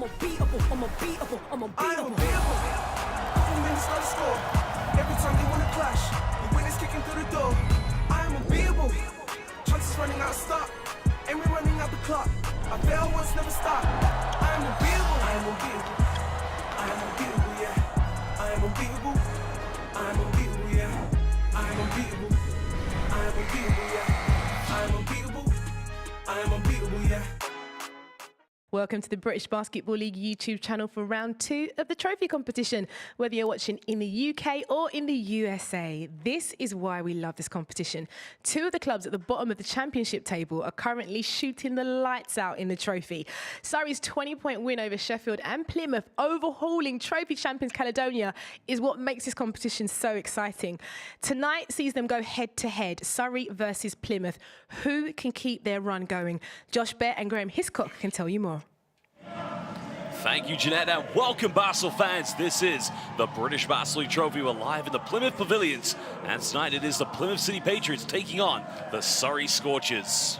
unbeatable, I'm unbeatable, I'm unbeatable. Couple minutes on the score. Every time they wanna clash, the winners kicking through the door. I am unbeatable. Chances running out of stop, and we're running out the clock. I fail once, never stop. I am unbeatable. I am unbeatable. I am unbeatable, yeah. I am unbeatable. I am unbeatable, yeah. I am unbeatable. I am unbeatable, yeah. I am unbeatable. I am unbeatable, yeah. Welcome to the British Basketball League YouTube channel for round 2 of the trophy competition. Whether you're watching in the UK or in the USA, this is why we love this competition. 2 of the clubs at the bottom of the championship table are currently shooting the lights out in the trophy. Surrey's 20-point win over Sheffield and Plymouth, overhauling trophy champions Caledonia, is what makes this competition so exciting. Tonight sees them go head-to-head, Surrey versus Plymouth. Who can keep their run going? Josh Bett and Graham Hiscock can tell you more. Thank you, Jeanette, and welcome, Basel fans. This is the British Basketball League Trophy. We're live in the Plymouth Pavilions, and tonight it is the Plymouth City Patriots taking on the Surrey Scorchers.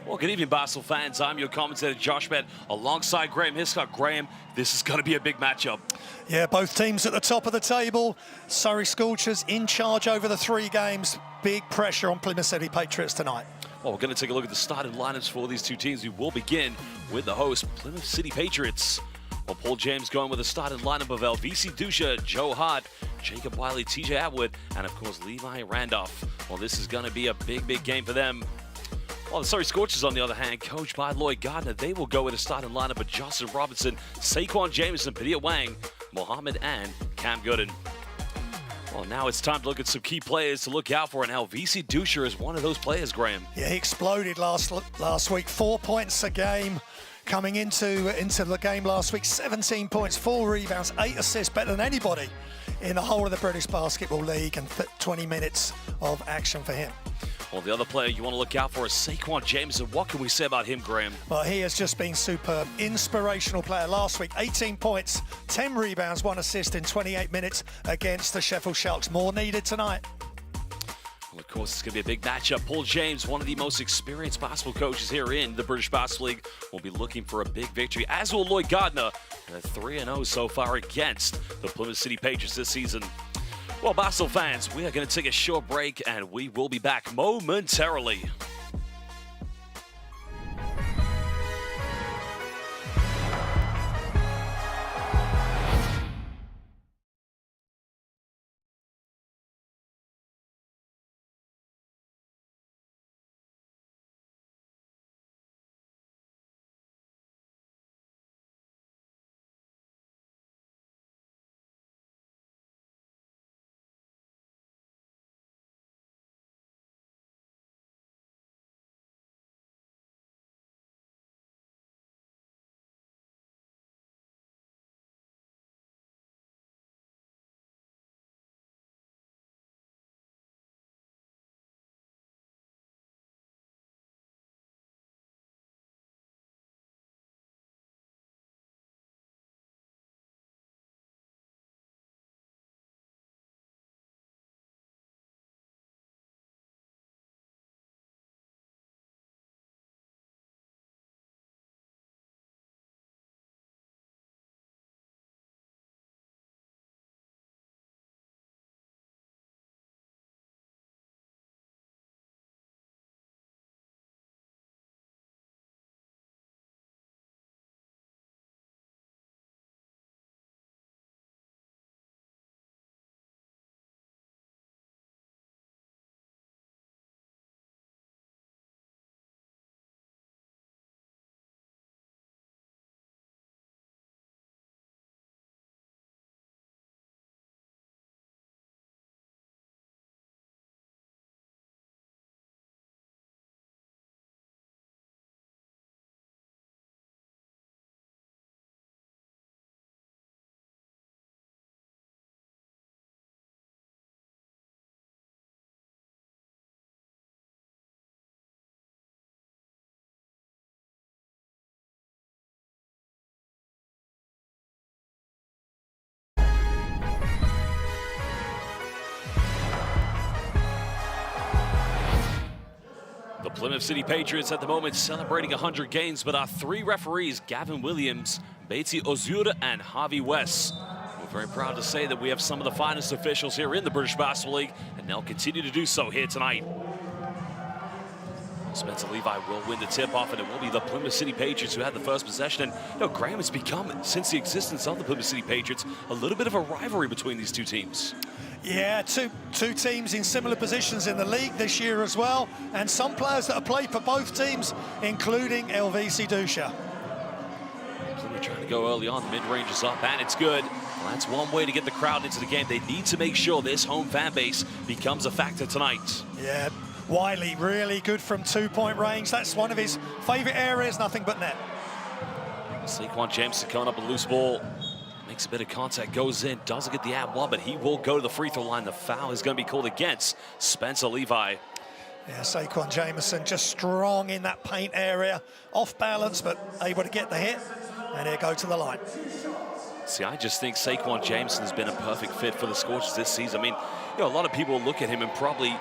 Well, good evening, Basel fans. I'm your commentator, Josh Bett, alongside Graham Hiscock. Graham, this is going to be a big matchup. Yeah, both teams at the top of the table. Surrey Scorchers in charge over the 3 games. Big pressure on Plymouth City Patriots tonight. Well, we're going to take a look at the starting lineups for these 2 teams. We will begin with the host, Plymouth City Patriots. Well, Paul James going with a starting lineup of LVC Dusha, Joe Hart, Jacob Wiley, TJ Atwood, and of course, Levi Randolph. Well, this is going to be a big, big game for them. Well, the Surrey Scorchers, on the other hand, coached by Lloyd Gardner, they will go with a starting lineup of Justin Robinson, Saquon Jameson, Padilla Wang, Mohammed, and Cam Gooden. Well, now it's time to look at some key players to look out for, and LVC Dusha is one of those players, Graham. Yeah, he exploded last week. 4 points a game coming into the game last week. 17 points, 4 rebounds, 8 assists, better than anybody in the whole of the British Basketball League, and 20 minutes of action for him. Well, the other player you want to look out for is Saquon Jameson. What can we say about him, Graham? Well, he has just been superb. Inspirational player. Last week, 18 points, 10 rebounds, 1 assist in 28 minutes against the Sheffield Sharks. More needed tonight. Well, of course, it's going to be a big matchup. Paul James, one of the most experienced basketball coaches here in the British Basketball League, will be looking for a big victory, as will Lloyd Gardner. They're 3-0 so far against the Plymouth City Patriots this season. Well, Basel fans, we are going to take a short break, and we will be back momentarily. Plymouth City Patriots at the moment celebrating 100 games, but our three referees, Gavin Williams, Beatty Ozura, and Harvey West. We're very proud to say that we have some of the finest officials here in the British Basketball League, and they'll continue to do so here tonight. Spencer Levi will win the tip-off, and it will be the Plymouth City Patriots who had the first possession. And Graham, has become, since the existence of the Plymouth City Patriots, a little bit of a rivalry between these two teams. Yeah, two teams in similar positions in the league this year as well, and some players that have played for both teams, including LVC Dusha. Plymouth trying to go early on, the mid-range is up, and it's good. Well, that's one way to get the crowd into the game. They need to make sure this home fan base becomes a factor tonight. Yeah, Wiley really good from two-point range. That's one of his favourite areas, nothing but net. Saquon Jameson coming up with a loose ball. Makes a bit of contact, goes in, doesn't get the ad one, but he will go to the free throw line. The foul is going to be called against Spencer Levi. Yeah, Saquon Jameson just strong in that paint area, off balance, but able to get the hit, and he'll go to the line. See, I just think Saquon Jameson has been a perfect fit for the Scorchers this season. I mean, a lot of people look at him and probably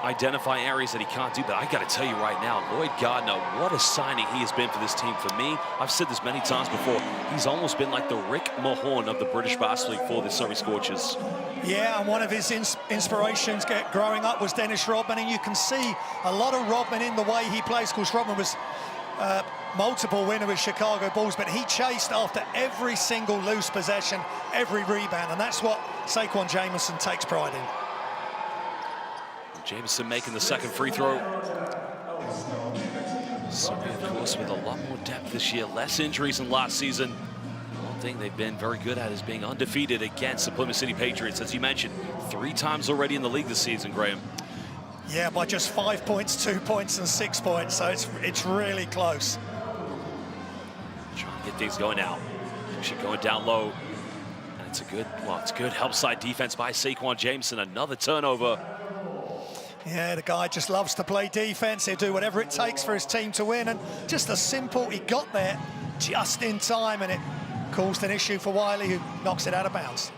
identify areas that he can't do, but I got to tell you right now, Lloyd Gardner, what a signing he has been for this team. For me, I've said this many times before, he's almost been like the Rick Mahorn of the British Basketball League for the Surrey Scorchers. Yeah, and one of his inspirations growing up was Dennis Rodman, and you can see a lot of Rodman in the way he plays. Of course, Rodman was multiple winner with Chicago Bulls, but he chased after every single loose possession, every rebound, and that's what Saquon Jameson takes pride in. Jameson making the second free throw. Surrey, of course, with a lot more depth this year, less injuries than last season. One thing they've been very good at is being undefeated against the Plymouth City Patriots. As you mentioned, 3 times already in the league this season, Graham. Yeah, by just 5 points, 2 points, and 6 points, so it's really close. Trying to get things going now. Should going down low. And it's a good help side defense by Saquon Jameson. Another turnover. Yeah, the guy just loves to play defense. He'll do whatever it takes for his team to win. And just a simple, he got there just in time, and it caused an issue for Wiley, who knocks it out of bounds.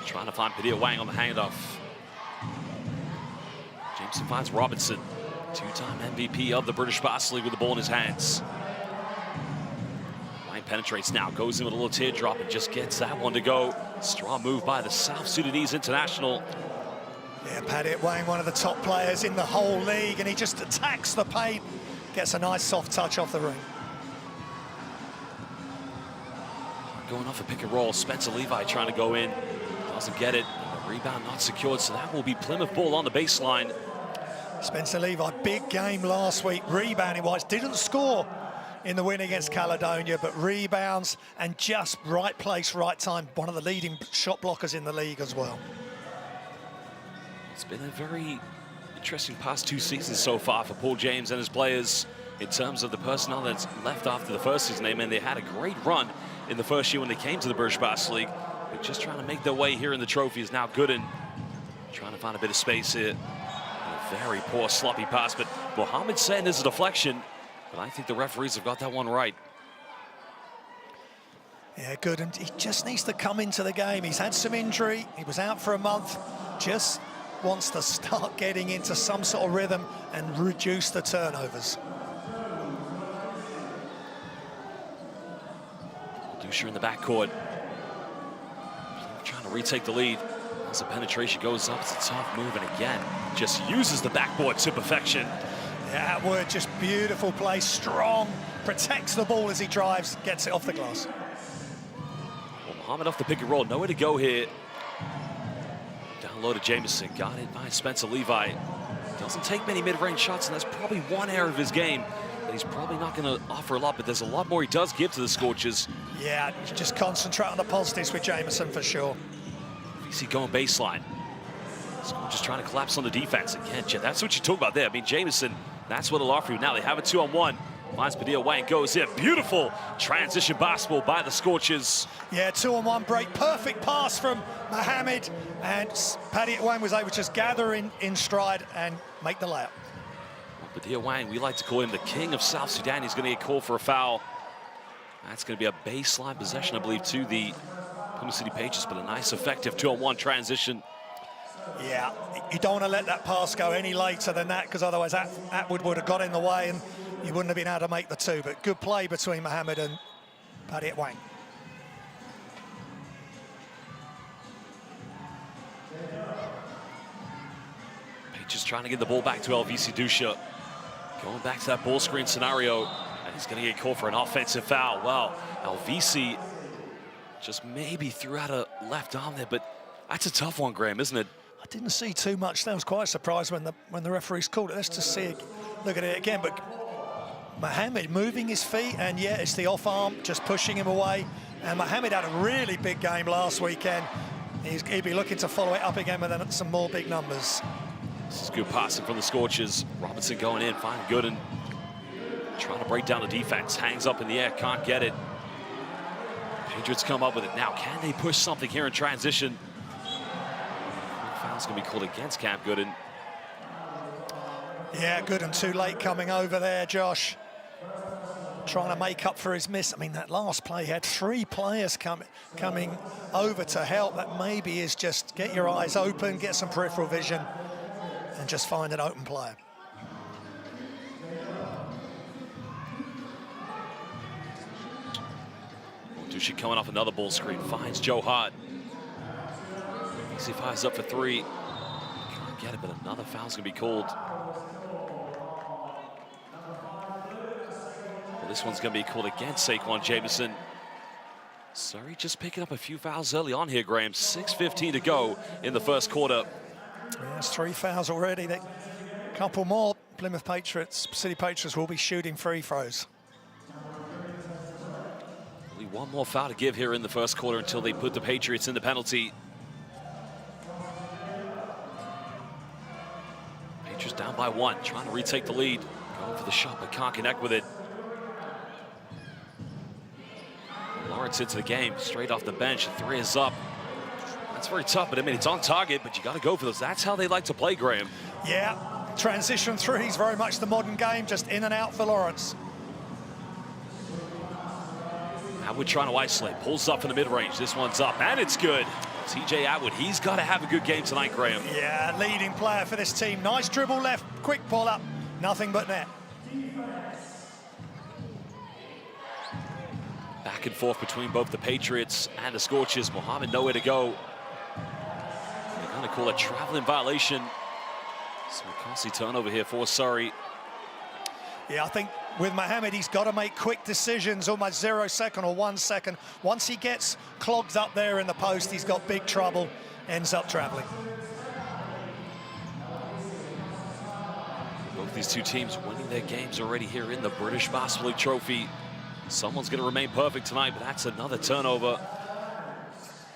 Trying to find Padilla Wang on the handoff. Jameson finds Robinson, 2-time MVP of the British Basketball League, with the ball in his hands. Wang penetrates now, goes in with a little teardrop and just gets that one to go. Strong move by the South Sudanese international. Yeah, Paddy Wang, one of the top players in the whole league, and he just attacks the paint, gets a nice soft touch off the ring. Going off a pick and roll, Spencer Levi trying to go in, doesn't get it. The rebound not secured, so that will be Plymouth ball on the baseline. Spencer Levi, big game last week, rebounding-wise, didn't score in the win against Caledonia, but rebounds and just right place, right time. One of the leading shot blockers in the league as well. It's been a very interesting past 2 seasons so far for Paul James and his players in terms of the personnel that's left after the first season. They had a great run in the first year when they came to the British Basketball League. They're just trying to make their way here in the trophy. Is now Gooden trying to find a bit of space here. A very poor sloppy pass, but Mohammed saying there's a deflection, but I think the referees have got that one right. Yeah, good, and he just needs to come into the game. He's had some injury, he was out for a month, just wants to start getting into some sort of rhythm and reduce the turnovers. Dusha in the backcourt. Trying to retake the lead. As the penetration goes up, it's a tough move, and again, just uses the backboard to perfection. Yeah, Atwood, just beautiful play, strong, protects the ball as he drives, gets it off the glass. Well, Mohammed off the pick and roll, nowhere to go here. Down low to Jameson, got it by Spencer Levi. Doesn't take many mid-range shots, and that's probably one area of his game that he's probably not going to offer a lot, but there's a lot more he does give to the Scorchers. Yeah, just concentrate on the positives with Jameson for sure. VC going baseline. Just trying to collapse on the defense again. That's what you talk about there. I mean, Jameson, that's what he'll offer you now. They have a 2-on-1. Finds Padilla Wang, goes in. Beautiful transition basketball by the Scorchers. Yeah, 2-on-1 break. Perfect pass from Mohammed. And Padilla Wang was able to just gather in stride and make the layup. Well, Padilla Wang, we like to call him the king of South Sudan. He's going to get called for a foul. That's going to be a baseline possession, I believe, to the Plymouth City Patriots, but a nice, effective 2-on-1 transition. Yeah, you don't want to let that pass go any later than that, because otherwise Atwood would have got in the way and you wouldn't have been able to make the two. But good play between Mohammed and Paddy Wang. Just trying to get the ball back to LVC Dusha. Going back to that ball screen scenario. And he's going to get called for an offensive foul. Well, LVC just maybe threw out a left arm there, but that's a tough one, Graham, isn't it? I didn't see too much. I was quite surprised when the referees called it. Let's just see, look at it again. But Mohammed moving his feet, and yeah, it's the off arm just pushing him away. And Mohammed had a really big game last weekend. He'd be looking to follow it up again with some more big numbers. This is good passing from the Scorchers. Robinson going in, fine, good, and trying to break down the defense. Hangs up in the air, can't get it. Patriots come up with it. Now, can they push something here in transition? Foul's going to be called against Cam Gooden. Yeah, Gooden too late coming over there, Josh. Trying to make up for his miss. I mean, that last play had 3 players coming over to help. That maybe is just get your eyes open, get some peripheral vision, and just find an open player. Dusha coming off another ball screen, finds Joe Hart. He fires up for 3. Can't get it, but another foul's gonna be called. Well, this one's gonna be called against Saquon Jameson. Surrey just picking up a few fouls early on here, Graham. 6:15 to go in the first quarter. Yeah, it's 3 fouls already. A couple more. Plymouth City Patriots will be shooting free throws. Only one more foul to give here in the first quarter until they put the Patriots in the penalty. Patriots down by 1, trying to retake the lead. Going for the shot, but can't connect with it. Lawrence into the game, straight off the bench. 3 is up. That's very tough, but I mean, it's on target, but you got to go for those. That's how they like to play, Graham. Yeah, transition threes, very much the modern game, just in and out for Lawrence. Atwood trying to isolate, pulls up in the mid-range. This one's up, and it's good. TJ Atwood, he's got to have a good game tonight, Graham. Yeah, leading player for this team. Nice dribble left, quick pull up, nothing but net. Back and forth between both the Patriots and the Scorchers. Mohammed nowhere to go. They're going to call a traveling violation. So a costly turnover here for Surrey. Yeah, I think with Mohammed, he's got to make quick decisions, almost 0 second or 1 second. Once he gets clogged up there in the post, he's got big trouble, ends up traveling. Both these two teams winning their games already here in the British Basketball League Trophy. Someone's going to remain perfect tonight, but that's another turnover.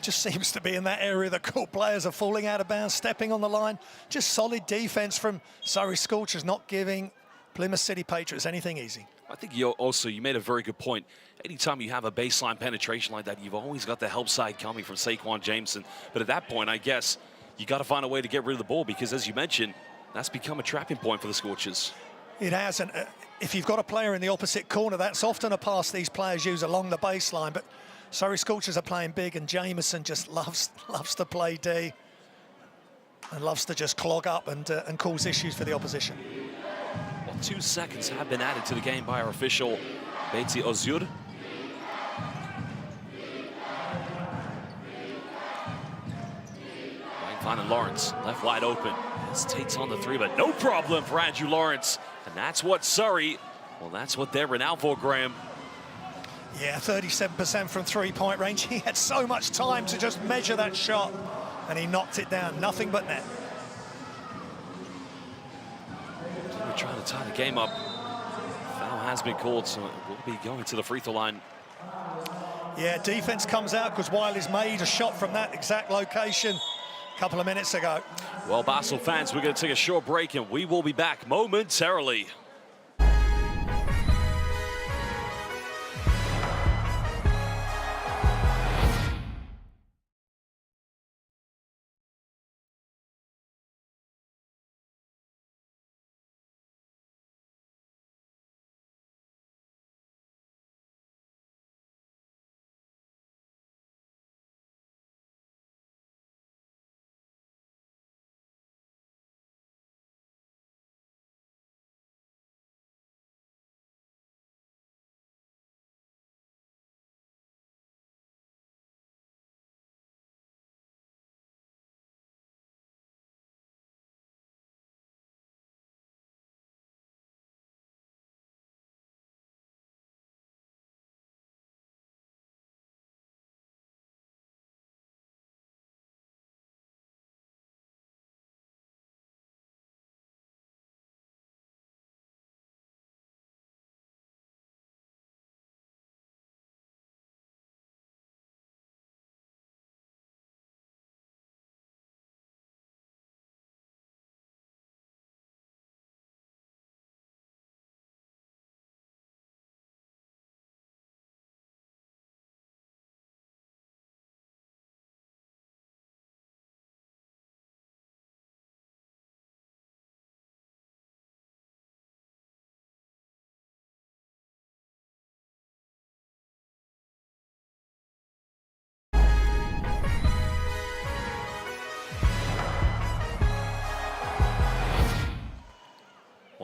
Just seems to be in that area the cool players are falling out of bounds, stepping on the line. Just solid defense from Surrey Scorchers, not giving Plymouth City Patriots anything easy. I think you made a very good point. Anytime you have a baseline penetration like that, you've always got the help side coming from Saquon Jameson. But at that point, I guess you got to find a way to get rid of the ball, because as you mentioned, that's become a trapping point for the Scorchers. It has, and if you've got a player in the opposite corner, that's often a pass these players use along the baseline. But Surrey Scorchers are playing big, and Jameson just loves to play D and loves to just clog up and cause issues for the opposition. Well, 2 seconds have been added to the game by our official, Betsy Ozur. Finding Lawrence, left wide open. Hesitates on the 3, but no problem for Andrew Lawrence. And that's what Surrey, well, that's what they're renowned for, Graham. Yeah, 37% from three-point range. He had so much time to just measure that shot, and he knocked it down. Nothing but net. We're trying to tie the game up. Foul has been called, so it will be going to the free throw line. Yeah, defense comes out because Wiley's made a shot from that exact location a couple of minutes ago. Well, Basel fans, we're going to take a short break, and we will be back momentarily.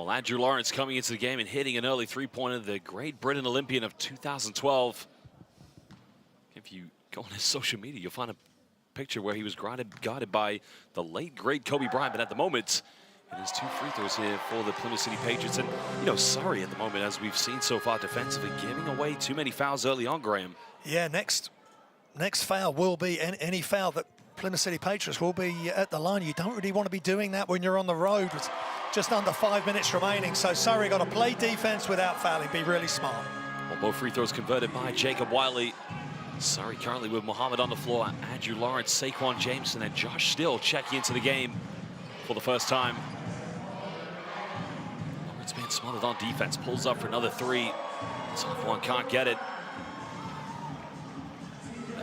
Well, Andrew Lawrence coming into the game and hitting an early three-pointer, the Great Britain Olympian of 2012. If you go on his social media, you'll find a picture where he was guided by the late, great Kobe Bryant. But at the moment, it is 2 free throws here for the Plymouth City Patriots. And, you know, Surrey at the moment, as we've seen so far defensively, giving away too many fouls early on, Graham. Yeah, next foul will be any foul that Plymouth City Patriots will be at the line. You don't really want to be doing that when you're on the road with just under 5 minutes remaining. So Surrey got to play defense without fouling, be really smart. Well, both free throws converted by Jacob Wiley. Surrey currently with Muhammad on the floor, Andrew Lawrence, Saquon Jameson, and Josh Still checking into the game for the first time. Lawrence being smothered on defense, pulls up for another three. Tough one, can't get it.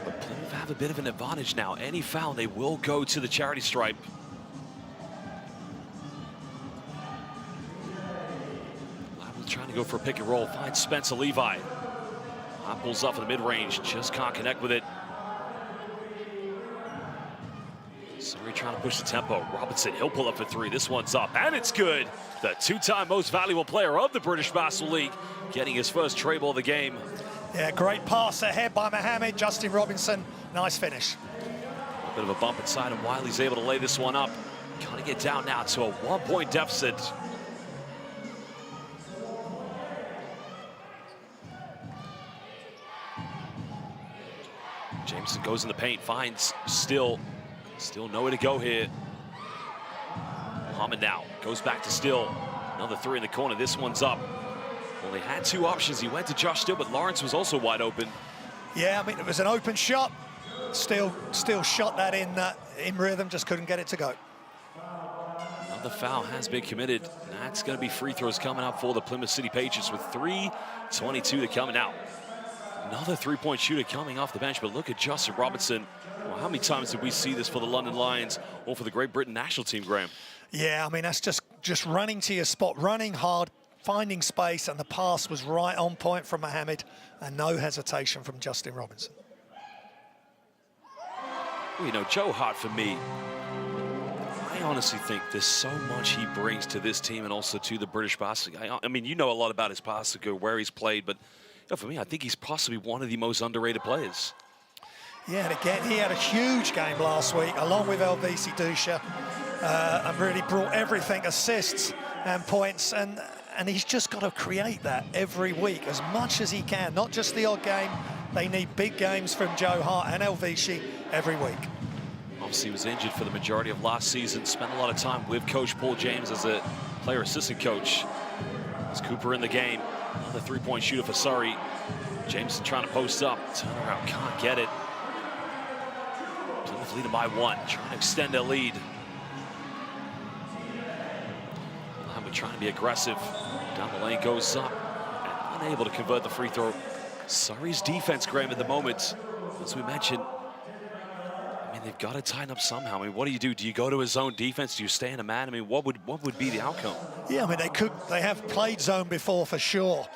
But Plymouth have a bit of an advantage now. Any foul, they will go to the charity stripe. Lyman trying to go for a pick and roll, finds Spencer Levi. Pulls up for the mid-range, just can't connect with it. Surrey trying to push the tempo. Robinson, he'll pull up for three. This one's up, and it's good. The two-time most valuable player of the British Basketball League, getting his first tray ball of the game. Yeah, great pass ahead by Mohammed. Justin Robinson, nice finish. A bit of a bump inside, and Wiley's able to lay this one up. Got to get down now to a 1-point deficit. Jameson goes in the paint, finds Still nowhere to go here. Muhammad now goes back to Still. Another three in the corner. This one's up. Well, they had two options. He went to Josh Still, but Lawrence was also wide open. Yeah, I mean, it was an open shot. Still shot that in rhythm, just couldn't get it to go. Another foul has been committed. That's going to be free throws coming up for the Plymouth City Patriots with 3:22 to come out. Another three-point shooter coming off the bench, but look at Justin Robinson. Well, how many times did we see this for the London Lions or for the Great Britain national team, Graham? Yeah, I mean, that's just running to your spot, running hard, finding space, and the pass was right on point from Mohammed, and no hesitation from Justin Robinson. Well, you know, Joe Hart, for me, I honestly think there's so much he brings to this team and also to the British basketball. I mean, you know a lot about his basketball, where he's played, but for me, I think he's possibly one of the most underrated players. Yeah, and again, he had a huge game last week, along with LVC Dusha, and really brought everything, assists and points, and he's just got to create that every week as much as he can, not just the odd game. They need big games from Joe Hart and LVC every week. Obviously, he was injured for the majority of last season, spent a lot of time with Coach Paul James as a player assistant coach. There's Cooper in the game. Another three-point shooter for Surrey. Jameson trying to post up. Turnaround, can't get it. Plymouth leading by one, trying to extend their lead. Lyman trying to be aggressive. Down the lane goes up and unable to convert the free throw. Surrey's defense, Graham, at the moment, as we mentioned, I mean, they've got to tighten up somehow. I mean, what do you do? Do you go to a zone defense? Do you stay in a man? I mean, what would be the outcome? Yeah, I mean, they have played zone before for sure.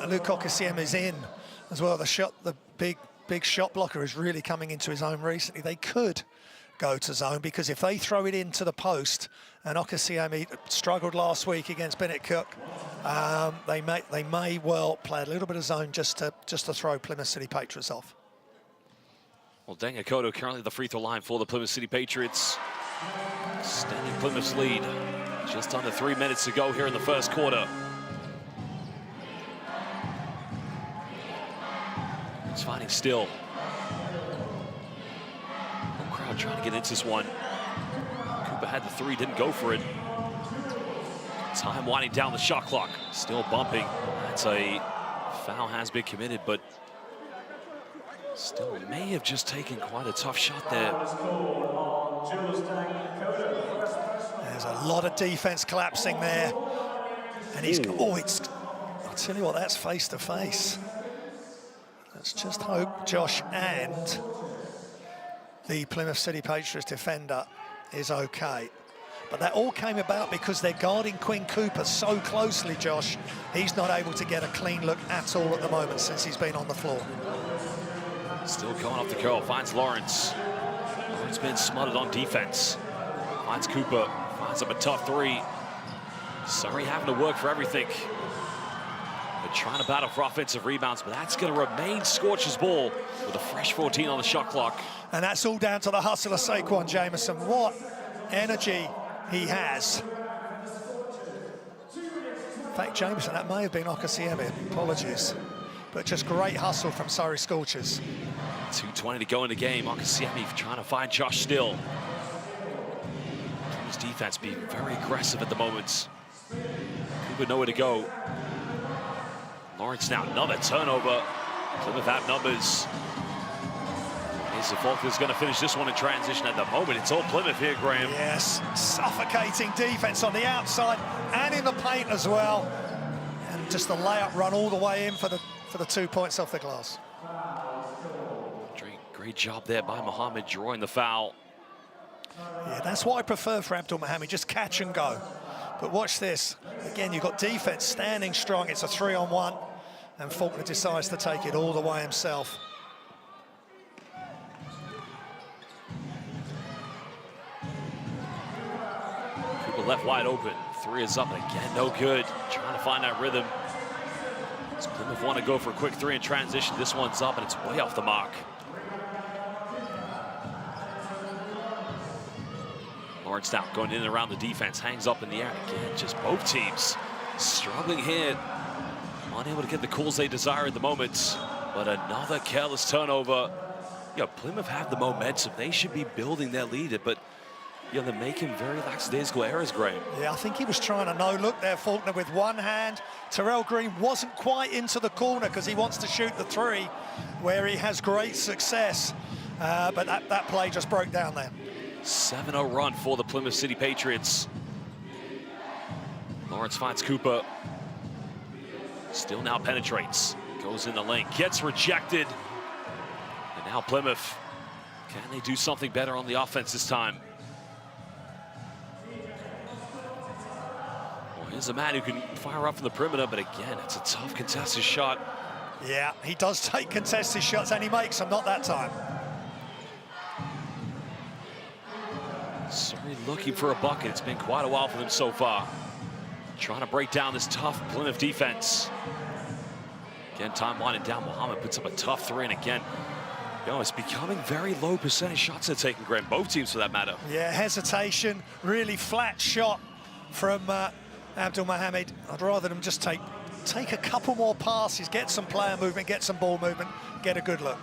Luke Okasiem is in as well. The big shot blocker is really coming into his own recently. They could go to zone because if they throw it into the post, and Okasiem struggled last week against Bennett Cook, they may well play a little bit of zone just to throw Plymouth City Patriots off. Well, Dengakoto currently the free throw line for the Plymouth City Patriots. Extending Plymouth's lead. Just under 3 minutes to go here in the first quarter. It's finding Still. Home crowd trying to get into this one. Cooper had the three, didn't go for it. Time winding down the shot clock. Still bumping. That's a foul has been committed, but Still may have just taken quite a tough shot there. There's a lot of defense collapsing there. And he's, I'll tell you what, that's face to face. Let's just hope Josh and the Plymouth City Patriots defender is okay. But that all came about because they're guarding Quinn Cooper so closely, Josh. He's not able to get a clean look at all at the moment since he's been on the floor. Still going off the curl, finds Lawrence. Lawrence been smothered on defense. Finds Cooper, finds up a tough three. Surrey having to work for everything. They're trying to battle for offensive rebounds, but that's going to remain Scorchers' ball with a fresh 14 on the shot clock. And that's all down to the hustle of Saquon Jameson. What energy he has. In fact, Jameson, that may have been Okasiemi. Apologies. But just great hustle from Surrey Scorchers. 2:20 to go in the game. Okasiemi trying to find Josh Still. His defense being very aggressive at the moment. Cooper nowhere to go. Lawrence now another turnover. Plymouth have numbers. Asa Faulkner's going to finish this one in transition. At the moment, it's all Plymouth here, Graham. Yes, suffocating defense on the outside and in the paint as well. And just the layup run all the way in for the 2 points off the glass. Great job there by Mohammed drawing the foul. Yeah, that's what I prefer for Abdul Mohammed, just catch and go. But watch this. Again, you've got defense standing strong. It's a 3-on-1, and Faulkner decides to take it all the way himself. Cooper left wide open. 3 is up again, no good. Trying to find that rhythm. Does Plymouth want to go for a quick 3 in transition? This one's up, and it's way off the mark. Lawrence now going in and around the defense, hangs up in the air. Again, just both teams struggling here. Unable to get the calls they desire at the moment. But another careless turnover. You know, Plymouth have the momentum. They should be building their lead, but you know, they're making very lackadaisical errors, Graham. Yeah, I think he was trying to no-look there, Faulkner, with one hand. Terrell Green wasn't quite into the corner because he wants to shoot the 3, where he has great success. But that play just broke down there. 7-0 run for the Plymouth City Patriots. Lawrence finds Cooper. Still now penetrates. Goes in the lane, gets rejected. And now Plymouth. Can they do something better on the offense this time? Well, here's a man who can fire up from the perimeter, but again, it's a tough contested shot. Yeah, he does take contested shots, and he makes them, not that time. Surrey looking for a bucket. It's been quite a while for them so far. Trying to break down this tough Plymouth defense. Again, time winding down. Mohammed puts up a tough 3, and again, you know, it's becoming very low percentage shots they're taking, Graham. Both teams, for that matter. Yeah, hesitation, really flat shot from Abdul Mohammed. I'd rather them just take a couple more passes, get some player movement, get some ball movement, get a good look.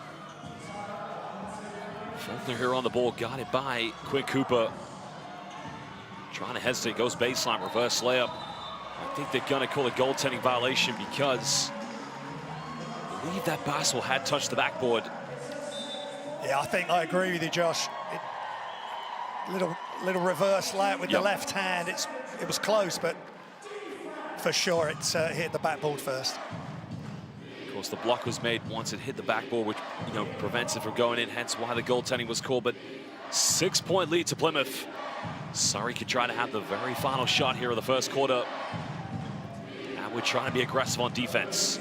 Faulkner here on the ball, got it by Quinn Cooper. Trying to hesitate, goes baseline, reverse layup. I think they're gonna call a goaltending violation because I believe that basketball had touched the backboard. Yeah, I think I agree with you, Josh. Little reverse layup with the left hand. It was close, but for sure it's hit the backboard first. Of course, the block was made once it hit the backboard, which, you know, prevents it from going in, hence why the goaltending was called. But 6-point lead to Plymouth. Surrey could try to have the very final shot here of the first quarter. And we're trying to be aggressive on defense.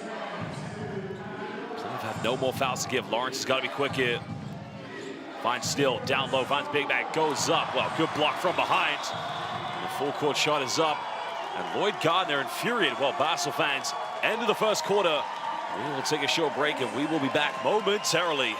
Plymouth have no more fouls to give. Lawrence has got to be quick here. Finds Still, down low, finds Big Mac, goes up. Well, good block from behind. And the full court shot is up. And Lloyd Gardner infuriated. Well, Basel fans, end of the first quarter. We will take a short break, and we will be back momentarily.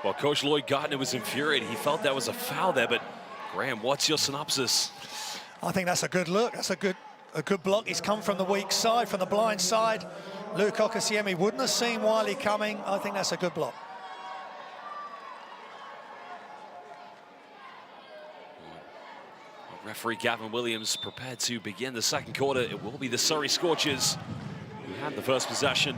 Well, Coach Lloyd Gardner was infuriated. He felt that was a foul there, but Graham, what's your synopsis? I think that's a good look. That's a good block. He's come from the weak side, from the blind side. Luke Okasiemi wouldn't have seen Wiley coming. I think that's a good block. Referee Gavin Williams prepared to begin the second quarter. It will be the Surrey Scorchers who have the first possession.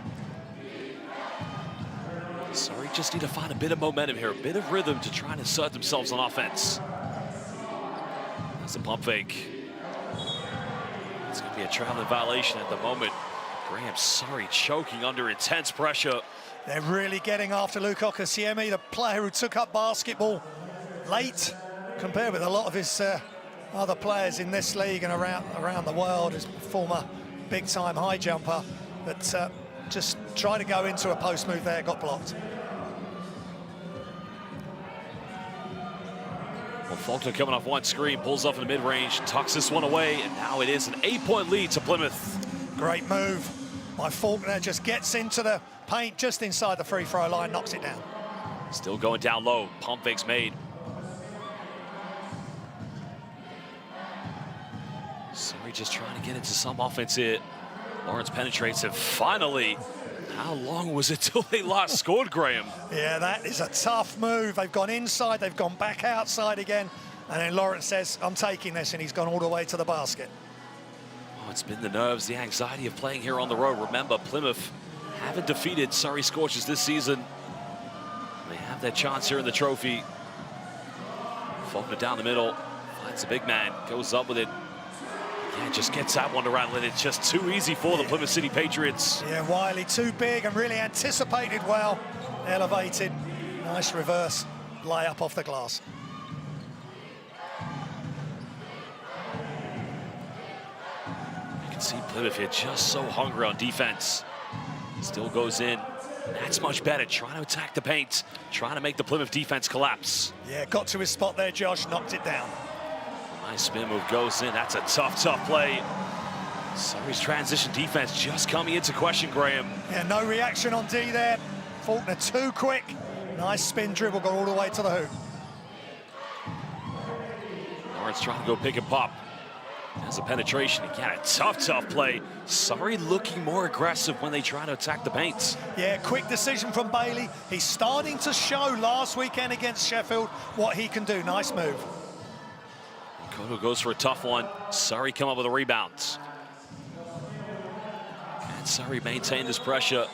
Surrey just need to find a bit of momentum here, a bit of rhythm to try and assert themselves on offense. That's a pump fake. It's going to be a traveling violation at the moment. Graham, Surrey choking under intense pressure. They're really getting after Luke Okasiemi, the player who took up basketball late compared with a lot of his other players in this league and around the world, as former big-time high jumper, but just tried to go into a post move there, got blocked. Well, Faulkner coming off one screen, pulls off in the mid-range, tucks this one away, and now it is an 8-point lead to Plymouth. Great move by Faulkner, just gets into the paint just inside the free throw line, knocks it down. Still going down low, pump fakes made. Surrey just trying to get into some offense here. Lawrence penetrates it finally. How long was it till they last scored, Graham? Yeah, that is a tough move. They've gone inside, they've gone back outside again, and then Lawrence says, I'm taking this, and he's gone all the way to the basket. Oh, it's been the nerves, the anxiety of playing here on the road. Remember, Plymouth haven't defeated Surrey Scorchers this season. They have their chance here in the trophy. Faulkner down the middle, finds a big man, goes up with it. Yeah, just gets that one to rattle it. It's just too easy for the Plymouth City Patriots. Yeah, Wiley too big and really anticipated well. Elevated, nice reverse layup off the glass. You can see Plymouth here just so hungry on defense. Still goes in. That's much better, trying to attack the paint, trying to make the Plymouth defense collapse. Yeah, got to his spot there, Josh, knocked it down. Nice spin move goes in. That's a tough play. Surrey's transition defense just coming into question, Graham. Yeah, no reaction on D there. Faulkner too quick. Nice spin dribble, got all the way to the hoop. Lawrence trying to go pick and pop. Has a penetration. Again, a tough play. Surrey looking more aggressive when they try to attack the paint. Yeah, quick decision from Bailey. He's starting to show last weekend against Sheffield what he can do. Nice move. Koto goes for a tough one. Surrey come up with a rebound. And Surrey maintain this pressure.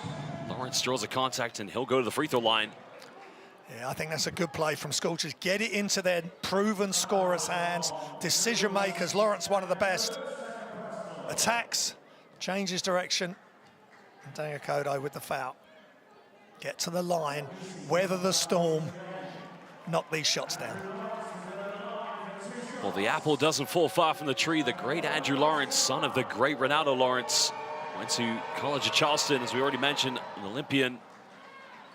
Lawrence draws a contact and he'll go to the free throw line. Yeah, I think that's a good play from Scorchers. Get it into their proven scorers' hands. Decision makers. Lawrence, one of the best. Attacks, changes direction. And Daniel Kodo with the foul. Get to the line, weather the storm, knock these shots down. Well, the apple doesn't fall far from the tree. The great Andrew Lawrence, son of the great Ronaldo Lawrence, went to College of Charleston, as we already mentioned, an Olympian.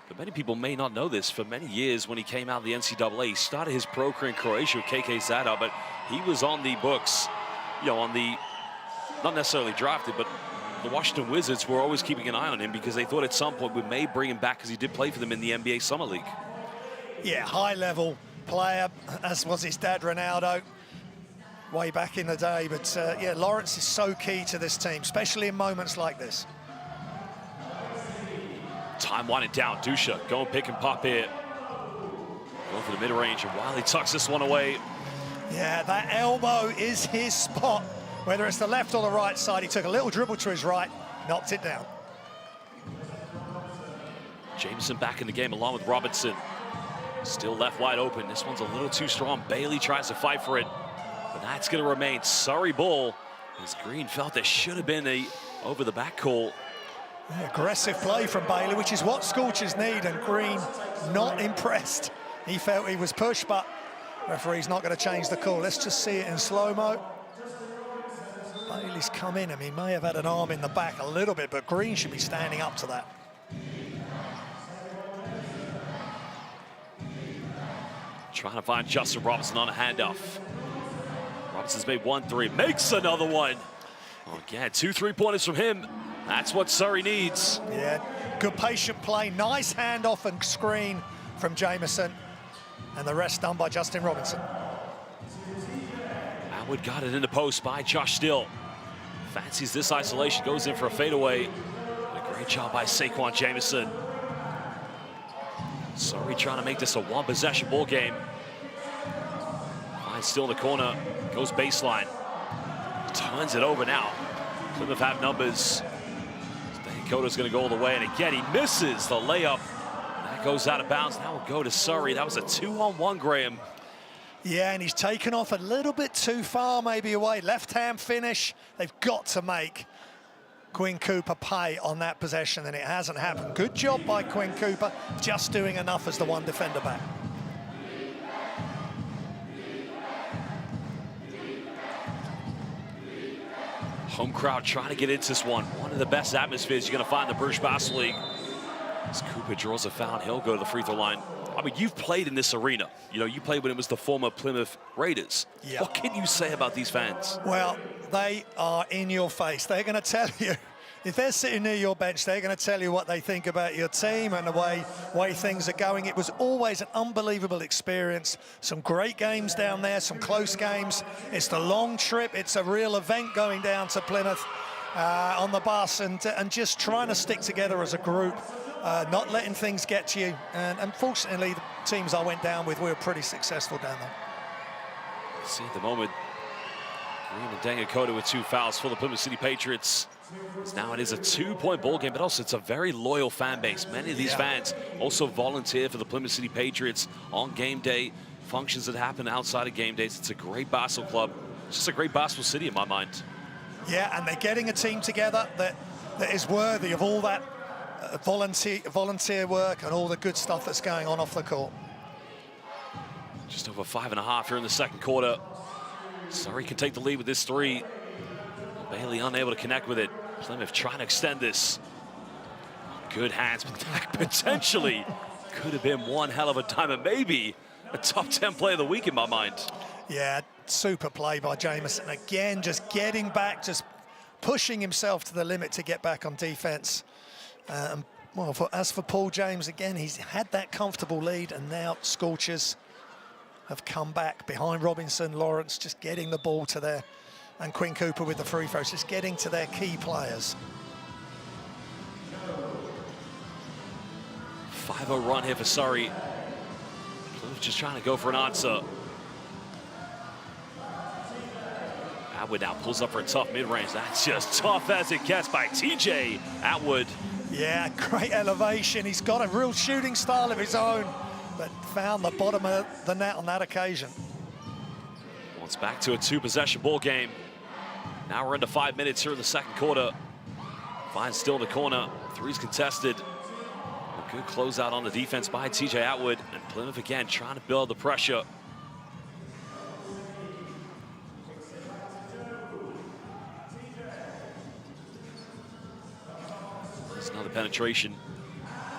But many people may not know this. For many years, when he came out of the NCAA, he started his pro career in Croatia with KK Zadar, but he was on the books, you know, on the, not necessarily drafted, but the Washington Wizards were always keeping an eye on him because they thought at some point we may bring him back because he did play for them in the NBA Summer League. Yeah, high-level player, as was his dad, Ronaldo, way back in the day. But, yeah, Lawrence is so key to this team, especially in moments like this. Time winding down. Dusha going pick and pop here. Going for the mid-range, and Wiley tucks this one away. Yeah, that elbow is his spot. Whether it's the left or the right side, he took a little dribble to his right, knocked it down. Jameson back in the game along with Robinson. Still left wide open. This one's a little too strong. Bailey tries to fight for it, but that's going to remain Surrey ball, as Green felt there should have been a over-the-back call. Yeah, aggressive play from Bailey, which is what Scorchers need, and Green not impressed. He felt he was pushed, but referee's not going to change the call. Let's just see it in slow-mo. Bailey's come in. I mean, he may have had an arm in the back a little bit, but Green should be standing up to that. Trying to find Justin Robinson on a handoff. Robinson's made 1 3, makes another one. Oh, again, 2 3-pointers from him. That's what Surrey needs. Yeah, good patient play, nice handoff and screen from Jameson, and the rest done by Justin Robinson. Atwood got it in the post by Josh Still. Fancies this isolation, goes in for a fadeaway. A great job by Saquon Jameson. Surrey trying to make this a one-possession ball game. Finds Still in the corner, goes baseline. Turns it over now. Plymouth have numbers. Dakota's going to go all the way, and again, he misses the layup. That goes out of bounds. Now we'll go to Surrey. That was a 2-on-1, Graham. Yeah, and he's taken off a little bit too far, maybe away. Left-hand finish. They've got to make Quinn Cooper pay on that possession, and it hasn't happened. Good job by Quinn Cooper, just doing enough as the one defender back. Home crowd trying to get into this one. One of the best atmospheres you're going to find in the British Basketball League. As Cooper draws a foul, he'll go to the free throw line. I mean, you've played in this arena. You know, you played when it was the former Plymouth Raiders. Yeah. What can you say about these fans? Well, they are in your face. They're going to tell you, if they're sitting near your bench, they're going to tell you what they think about your team and the way things are going. It was always an unbelievable experience. Some great games down there, some close games. It's the long trip. It's a real event going down to Plymouth on the bus, and just trying to stick together as a group, not letting things get to you. And unfortunately, the teams I went down with, we were pretty successful down there. See at the moment, Green and Dangakota with 2 fouls for the Plymouth City Patriots. Now it is a 2-point ball game, but also it's a very loyal fan base. Many of these fans also volunteer for the Plymouth City Patriots on game day, functions that happen outside of game days. It's a great basketball club. It's just a great basketball city in my mind. Yeah, and they're getting a team together that is worthy of all that volunteer work and all the good stuff that's going on off the court. Just over 5.5 here in the second quarter. Surrey can take the lead with this 3. Bailey unable to connect with it. Plymouth trying to extend this. Good hands, but that potentially could have been one hell of a time, and maybe a top 10 play of the week in my mind. Yeah, super play by Jameson. Again, just getting back, just pushing himself to the limit to get back on defense. Well, as for Paul James, again, he's had that comfortable lead, and now Scorchers have come back behind Robinson, Lawrence, just getting the ball to there. And Quinn Cooper with the free throws, just getting to their key players. 5-0 run here for Surrey. Plymouth just trying to go for an answer. Atwood now pulls up for a tough mid-range. That's just tough as it gets by TJ Atwood. Yeah, great elevation. He's got a real shooting style of his own, but found the bottom of the net on that occasion. Well, it's back to a 2-possession ball game. Now we're into 5 minutes here in the second quarter. Finds Still in the corner. 3's contested. A good closeout on the defense by TJ Atwood. And Plymouth again trying to build the pressure. There's another penetration.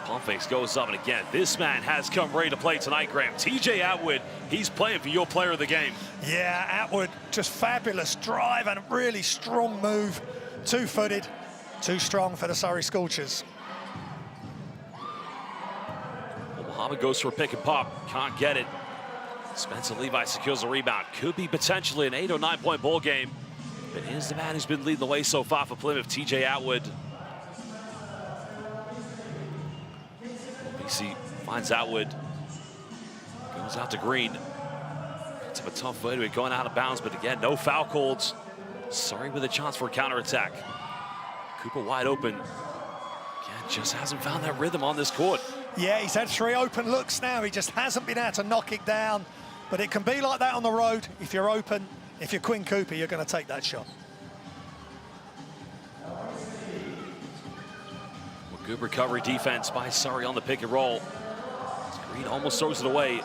Pump fakes goes up, and again, this man has come ready to play tonight, Graham. TJ Atwood, he's playing for your player of the game. Yeah, Atwood, just fabulous drive and a really strong move. 2-footed, too strong for the Surrey Scorchers. Well, Muhammad goes for a pick and pop, can't get it. Spencer Levi secures a rebound. Could be potentially an 8 or 9 point ball game. But here's the man who's been leading the way so far for Plymouth, TJ Atwood. BC finds Atwood, goes out to Green. It's a tough way to it, going out of bounds, but again, no foul calls. Surrey with a chance for a counterattack. Cooper wide open. Again, just hasn't found that rhythm on this court. Yeah, he's had 3 open looks now. He just hasn't been able to knock it down. But it can be like that on the road. If you're open, if you're Quinn Cooper, you're going to take that shot. Good recovery defense by Surrey on the pick and roll. Green almost throws it away.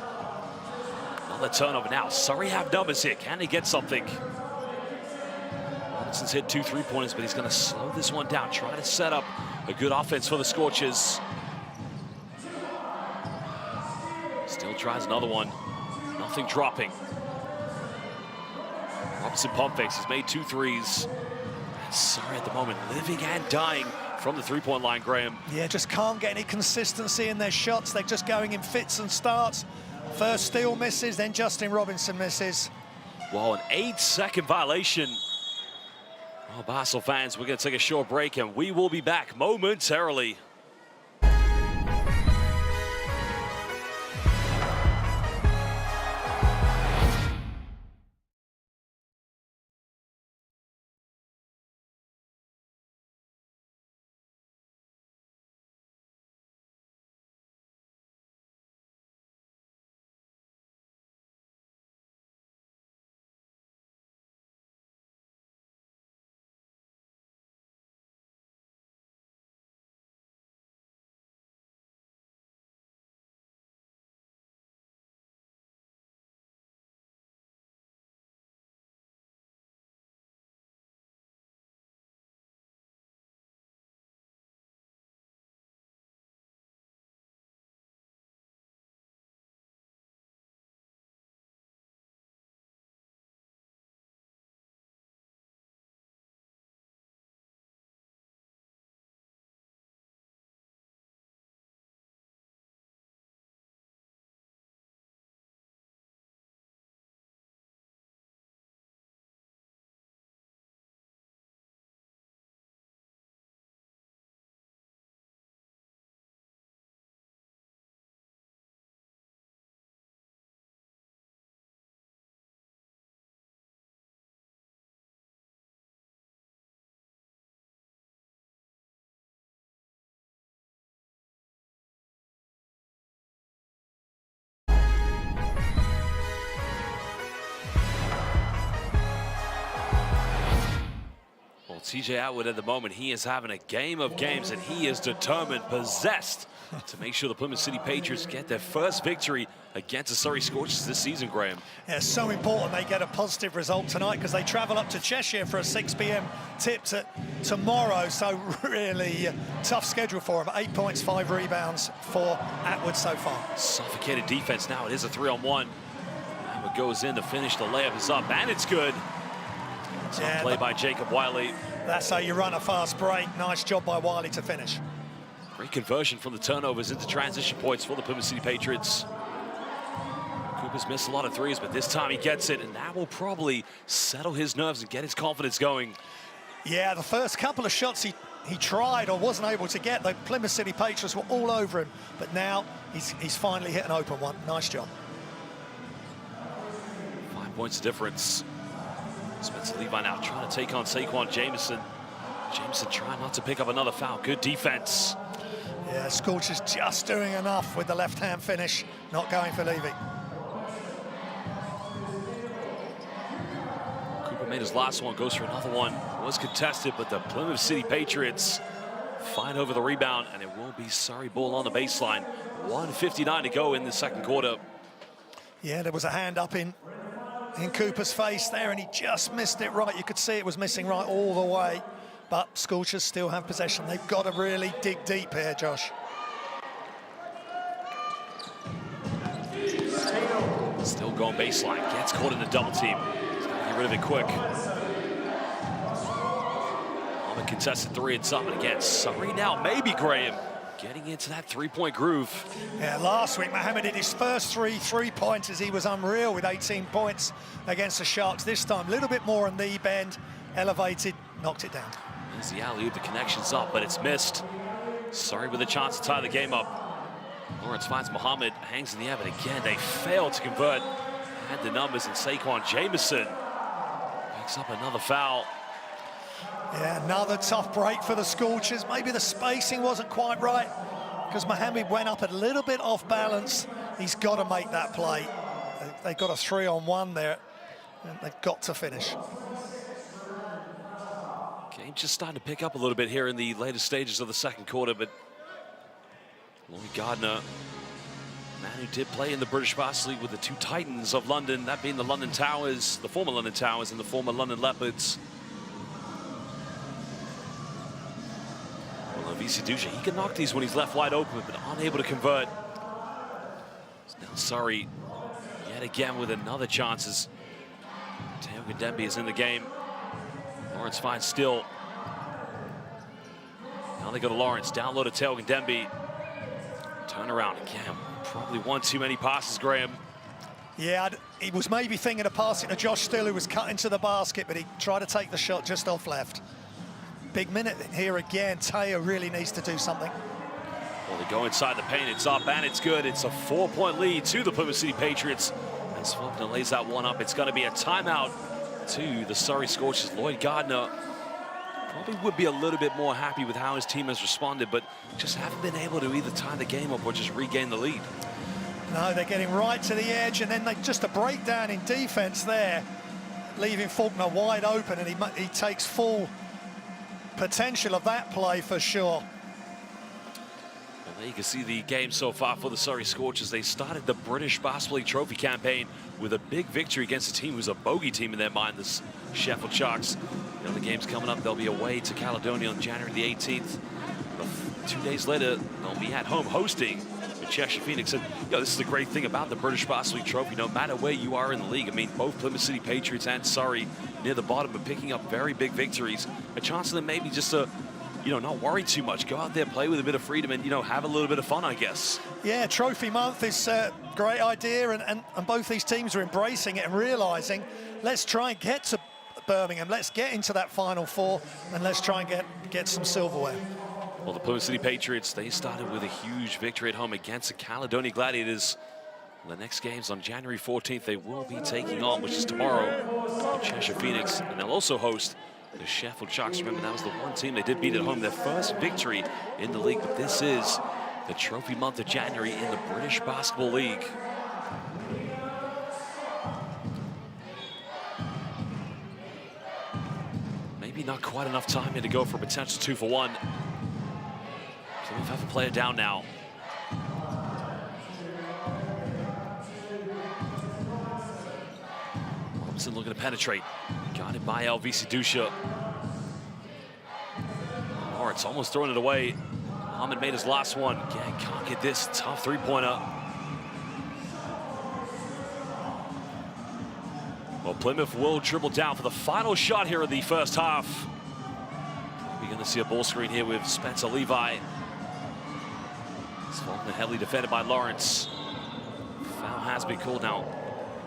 Another turnover now. Surrey have numbers here. Can they get something? Robinson's hit 2 3-pointers, but he's going to slow this one down. Try to set up a good offense for the Scorchers. Still tries another one. Nothing dropping. Robinson pump fakes. He's made 2 threes. Surrey at the moment living and dying from the three-point line, Graham. Yeah, just can't get any consistency in their shots. They're just going in fits and starts. First Steele misses, then Justin Robinson misses. Well, an 8-second violation. Well, Basel fans, we're going to take a short break, and we will be back momentarily. TJ Atwood at the moment, he is having a game of games, and he is determined, possessed to make sure the Plymouth City Patriots get their first victory against the Surrey Scorchers this season, Graham. Yeah, it's so important they get a positive result tonight because they travel up to Cheshire for a 6 p.m. tip tomorrow. So really tough schedule for them. 8 points, 5 rebounds for Atwood so far. Suffocated defense now. It is a 3-on-1. Atwood goes in to finish. The layup is up, and it's good. Tough play by Jacob Wiley. That's how you run a fast break. Nice job by Wiley to finish. Great conversion from the turnovers into transition points for the Plymouth City Patriots. Cooper's missed a lot of threes, but this time he gets it, and that will probably settle his nerves and get his confidence going. Yeah, the first couple of shots he tried or wasn't able to get, the Plymouth City Patriots were all over him, but now he's finally hit an open one. Nice job. 5 points of difference. Spencer Levi now trying to take on Saquon Jameson. Jameson trying not to pick up another foul. Good defense. Yeah, Scorchers just doing enough with the left-hand finish, not going for Levy. Cooper made his last one, goes for another one. Was contested, but the Plymouth City Patriots fight over the rebound, and it will be Surrey ball on the baseline. 1:59 to go in the second quarter. Yeah, there was a hand up in Cooper's face there, and he just missed it right. You could see it was missing right all the way, but Scorchers still have possession. They've got to really dig deep here, Josh. Still going baseline, gets caught in the double team. He's got to get rid of it quick. On the contested three, it's up and again. Surrey now, maybe Graham, getting into that three-point groove. Yeah, last week Mohammed did his first three-pointers. He was unreal with 18 points against the Sharks. This time, a little bit more on the bend, elevated, knocked it down. There's the alley-oop, the connection's up, but it's missed. Surrey with a chance to tie the game up. Lawrence finds Mohammed, hangs in the air, but again, they failed to convert. Had the numbers, and Saquon Jameson picks up another foul. Yeah, another tough break for the Scorchers. Maybe the spacing wasn't quite right because Mohammed went up a little bit off balance. He's got to make that play. They've got a 3-on-1 there, and they've got to finish. Game just starting to pick up a little bit here in the later stages of the second quarter, but Lloyd Gardner, man who did play in the British Basketball League with the two Titans of London, that being the London Towers, the former London Towers, and the former London Leopards. VC Dusha, he can knock these when he's left wide open, but unable to convert. Now Surrey yet again with another chances. Teo Gandembi is in the game. Lawrence finds still. Now they go to Lawrence, down low to Tail Demby. Turn around again. Probably one too many passes, Graham. Yeah, he was maybe thinking of passing to Josh Still, who was cut into the basket, but he tried to take the shot just off left. Big minute here again. Teo really needs to do something. Well, they go inside the paint. It's up and it's good. It's a 4-point lead to the Plymouth City Patriots. As Faulkner lays that one up, it's going to be a timeout to the Surrey Scorchers. Lloyd Gardner probably would be a little bit more happy with how his team has responded, but just haven't been able to either tie the game up or just regain the lead. No, they're getting right to the edge, and then just a breakdown in defense there, leaving Faulkner wide open, and he takes full potential of that play for sure. Well, there you can see the game so far for the Surrey Scorchers. They started the British Basketball League Trophy campaign with a big victory against a team who's a bogey team in their mind, the Sheffield Sharks. The other games coming up, they'll be away to Caledonia on January the 18th. But 2 days later, they'll be at home hosting the Cheshire Phoenix. And this is the great thing about the British Basketball League Trophy. No matter where you are in the league, I mean, both Plymouth City Patriots and Surrey near the bottom are picking up very big victories. A chance for them maybe just to, not worry too much. Go out there, play with a bit of freedom, and, have a little bit of fun, I guess. Yeah, Trophy Month is a great idea, and both these teams are embracing it and realising, let's try and get to Birmingham, let's get into that Final Four, and let's try and get some silverware. Well, the Plymouth City Patriots, they started with a huge victory at home against the Caledonia Gladiators. The next game's on January 14th. They will be taking on, which is tomorrow, the Cheshire Phoenix, and they'll also host the Sheffield Sharks. Remember, that was the one team they did beat at home, their first victory in the league. But this is the trophy month of January in the British Basketball League. Maybe not quite enough time here to go for a potential 2-for-1. Plymouth have a player down now. Robinson looking to penetrate. Guarded by LVC Dusha. Lawrence almost throwing it away. Muhammad made his last one. Again, can't get this tough three-pointer. Well, Plymouth will dribble down for the final shot here in the first half. We're going to see a ball screen here with Spencer Levi. Faulkner heavily defended by Lawrence. Foul has been called now.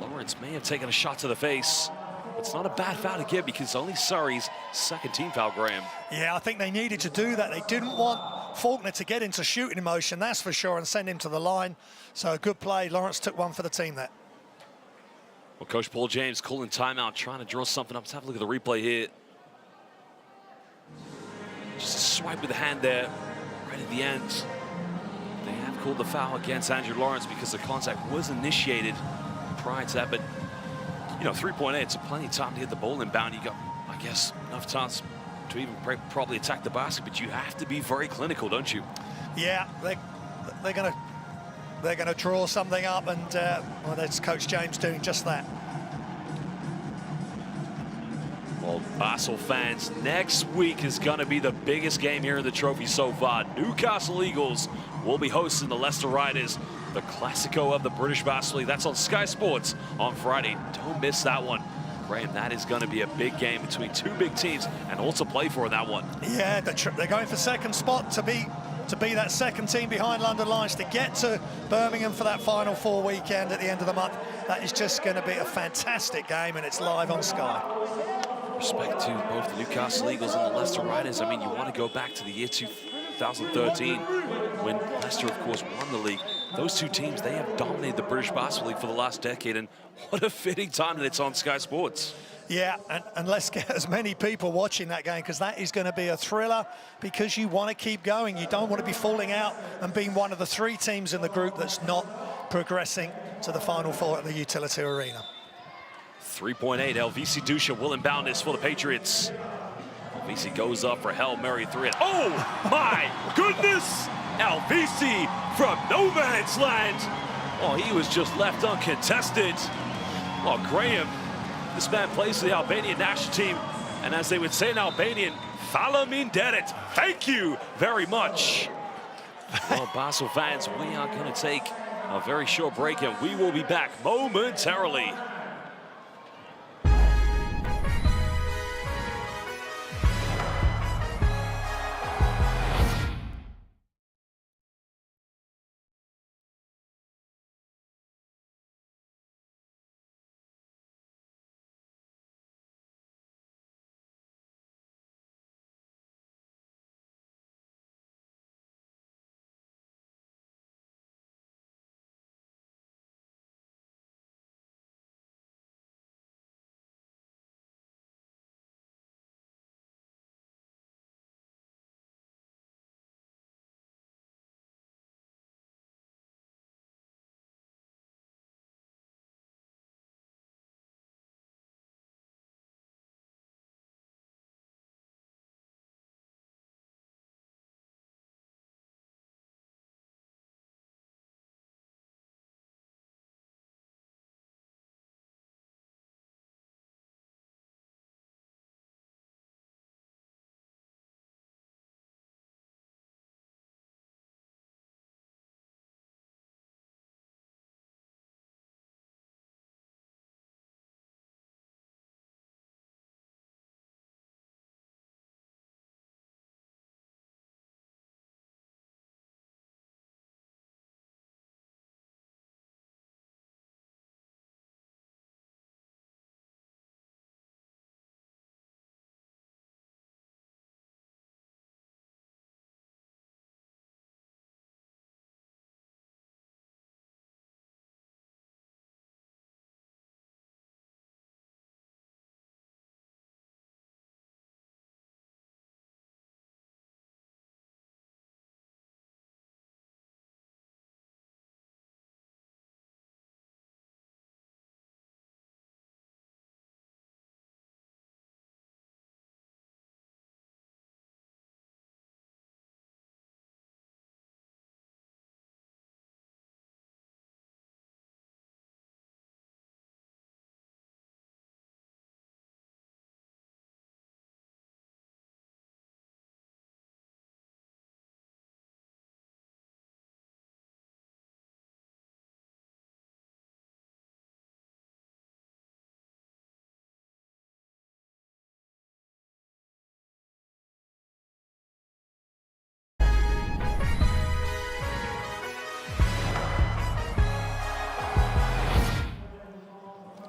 Lawrence may have taken a shot to the face. It's not a bad foul to give because only Surrey's second team foul, Graham. Yeah, I think they needed to do that. They didn't want Faulkner to get into shooting motion, that's for sure, and send him to the line. So a good play. Lawrence took one for the team there. Well, Coach Paul James calling timeout, trying to draw something up. Let's have a look at the replay here. Just a swipe with the hand there, right at the end. They have called the foul against Andrew Lawrence because the contact was initiated prior to that. But, 3.8, it's plenty of time to get the ball inbound. You got, I guess, enough chance to even probably attack the basket, but you have to be very clinical, don't you? Yeah, they're gonna draw something up, and well, that's Coach James doing just that. Well, Basel fans, next week is going to be the biggest game here in the trophy so far. Newcastle Eagles will be hosting the Leicester Riders, the Classico of the British Basketball League. That's on Sky Sports on Friday. Don't miss that one. Graham, that is going to be a big game between two big teams, and all to play for in that one. Yeah, they're going for second spot to be that second team behind London Lions to get to Birmingham for that Final Four weekend at the end of the month. That is just going to be a fantastic game, and it's live on Sky. Respect to both the Newcastle Eagles and the Leicester Riders. I mean, you want to go back to the year 2013 when Leicester, of course, won the league. Those two teams, they have dominated the British Basketball League for the last decade, and what a fitting time that it's on Sky Sports. Yeah, and let's get as many people watching that game, because that is going to be a thriller, because you want to keep going. You don't want to be falling out and being one of the three teams in the group that's not progressing to the Final Four at the Utility Arena. 3.8, LVC Dusha will inbound this for the Patriots. LVC goes up for Hail Mary 3. Oh my goodness! LVC from no man's land. Oh, he was just left uncontested. Well, Graham, this man plays for the Albanian national team. And as they would say in Albanian, Falamin Deret. Thank you very much. Well, Basel fans, we are going to take a very short break, and we will be back momentarily.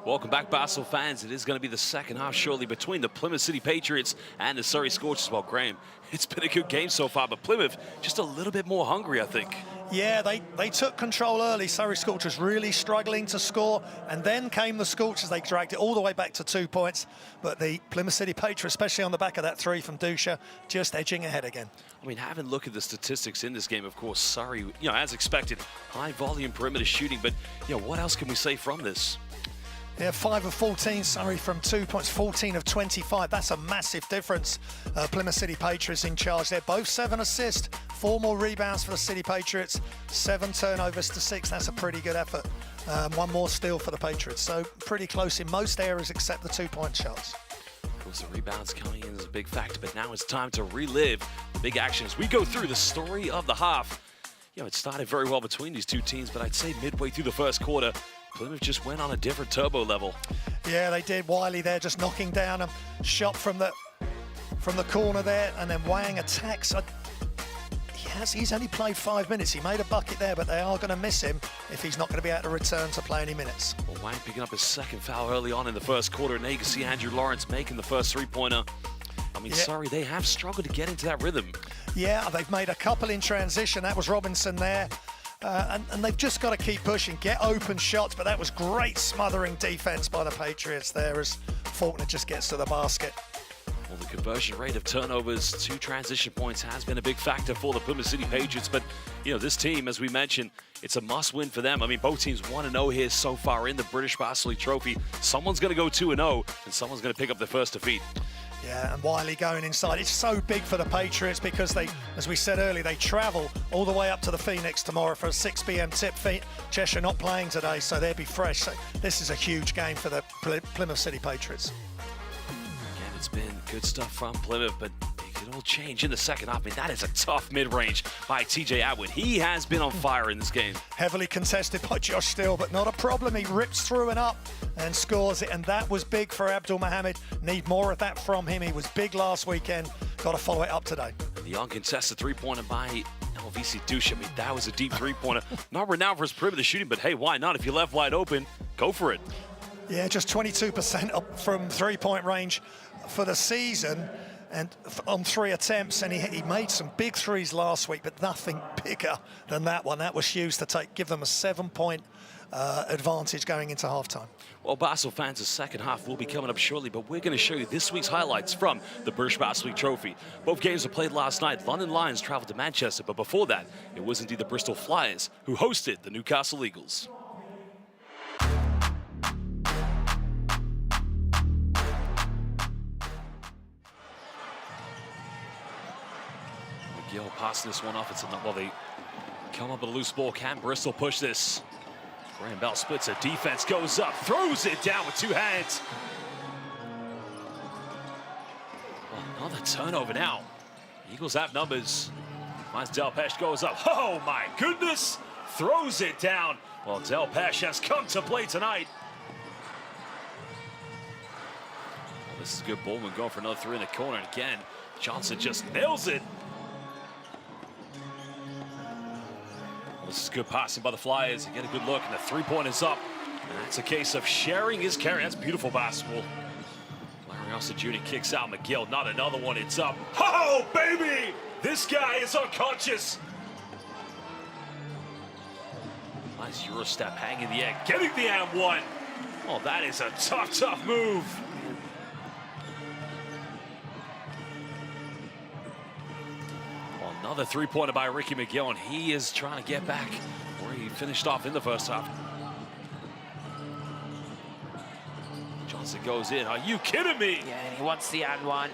Welcome back, Basel fans. It is going to be the second half shortly between the Plymouth City Patriots and the Surrey Scorchers. Well, Graham, it's been a good game so far, but Plymouth just a little bit more hungry, I think. Yeah, they took control early. Surrey Scorchers really struggling to score, and then came the Scorchers. They dragged it all the way back to 2 points, but the Plymouth City Patriots, especially on the back of that three from Dusha, just edging ahead again. I mean, having a look at the statistics in this game, of course, Surrey, as expected, high volume perimeter shooting, but, what else can we say from this? Yeah, 5 of 14, Surrey from 2 points, 14 of 25. That's a massive difference. Plymouth City Patriots in charge there. Both 7 assists, 4 more rebounds for the City Patriots, 7 turnovers to 6. That's a pretty good effort. 1 more steal for the Patriots. So pretty close in most areas except the 2-point shots. Of course, the rebounds coming in is a big factor, but now it's time to relive the big action as we go through the story of the half. It started very well between these two teams, but I'd say midway through the first quarter, Plymouth just went on a different turbo level. Yeah, they did. Wiley there just knocking down a shot from the corner there, and then Wang attacks. He's only played 5 minutes. He made a bucket there, but they are going to miss him if he's not going to be able to return to play any minutes. Well, Wang picking up his second foul early on in the first quarter, and now you can see Andrew Lawrence making the first three-pointer. I mean, sorry, they have struggled to get into that rhythm. Yeah, they've made a couple in transition. That was Robinson there. And they've just got to keep pushing, get open shots, but that was great smothering defense by the Patriots there as Faulkner just gets to the basket. Well, the conversion rate of turnovers to transition points has been a big factor for the Plymouth City Patriots, but, this team, as we mentioned, it's a must-win for them. I mean, both teams 1-0 here so far in the British Basketball League Trophy. Someone's going to go 2-0, and someone's going to pick up their first defeat. Yeah, and Wiley going inside. It's so big for the Patriots because they, as we said earlier, they travel all the way up to the Phoenix tomorrow for a 6 p.m. tip. Cheshire not playing today, so they'll be fresh. So this is a huge game for the Plymouth City Patriots. Again, it's been good stuff from Plymouth, but it could all change in the second half. I mean, that is a tough mid-range by TJ Atwood. He has been on fire in this game. Heavily contested by Josh Steele, but not a problem. He rips through and up and scores it, and that was big for Abdul Mohammed. Need more of that from him. He was big last weekend. Got to follow it up today. The uncontested three-pointer by VC Dusha. I mean, that was a deep three-pointer. Not renowned for his perimeter shooting, but hey, why not? If you're left wide open, go for it. Yeah, just 22% up from three-point range for the season, and on 3 attempts, and he made some big threes last week, but nothing bigger than that one. That was huge to give them a 7-point advantage going into halftime. Well, Basel fans, the second half will be coming up shortly, but we're going to show you this week's highlights from the British Basketball League Trophy. Both games were played last night. London Lions traveled to Manchester, but before that, it was indeed the Bristol Flyers who hosted the Newcastle Eagles. McGill passing this one off. They come up with a loose ball. Can Bristol push this? Graham Bell splits it. Defense goes up, throws it down with 2 hands. Well, another turnover now. Eagles have numbers. Finds Delpesh, goes up. Oh my goodness! Throws it down. Well, Delpesh has come to play tonight. Well, this is good. Bowman going for another 3 in the corner. And again, Johnson just nails it. This is good passing by the Flyers. You get a good look, and the 3-point is up. And that's a case of sharing his carry. That's beautiful basketball. Larry Austin Jr. kicks out McGill. Not another one. It's up. Oh, baby! This guy is unconscious. Nice Eurostep hanging in the air. Getting the and one. Oh, that is a tough move. Another 3-pointer by Ricky McGill, and he is trying to get back where he finished off in the first half. Johnson goes in. Are you kidding me? Yeah, and he wants the and one.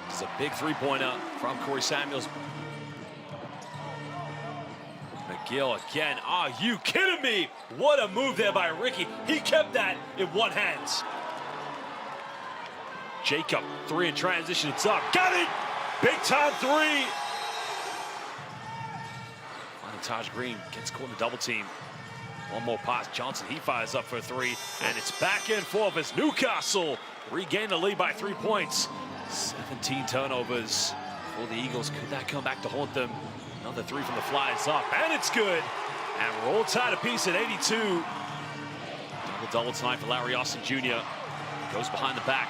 This is a big 3-pointer from Corey Samuels. McGill again. Are you kidding me? What a move there by Ricky. He kept that in one hand. Jacob, 3 in transition, it's up. Got it! Big time 3! Finding Taj Green, gets caught in the double team. One more pass, Johnson, he fires up for a 3, and it's back and forth as Newcastle regain the lead by 3 points. 17 turnovers for the Eagles. Could that come back to haunt them? Another 3 from the Flyers up, and it's good. And we're all tied apiece at 82. Double tonight for Larry Austin Jr. Goes behind the back.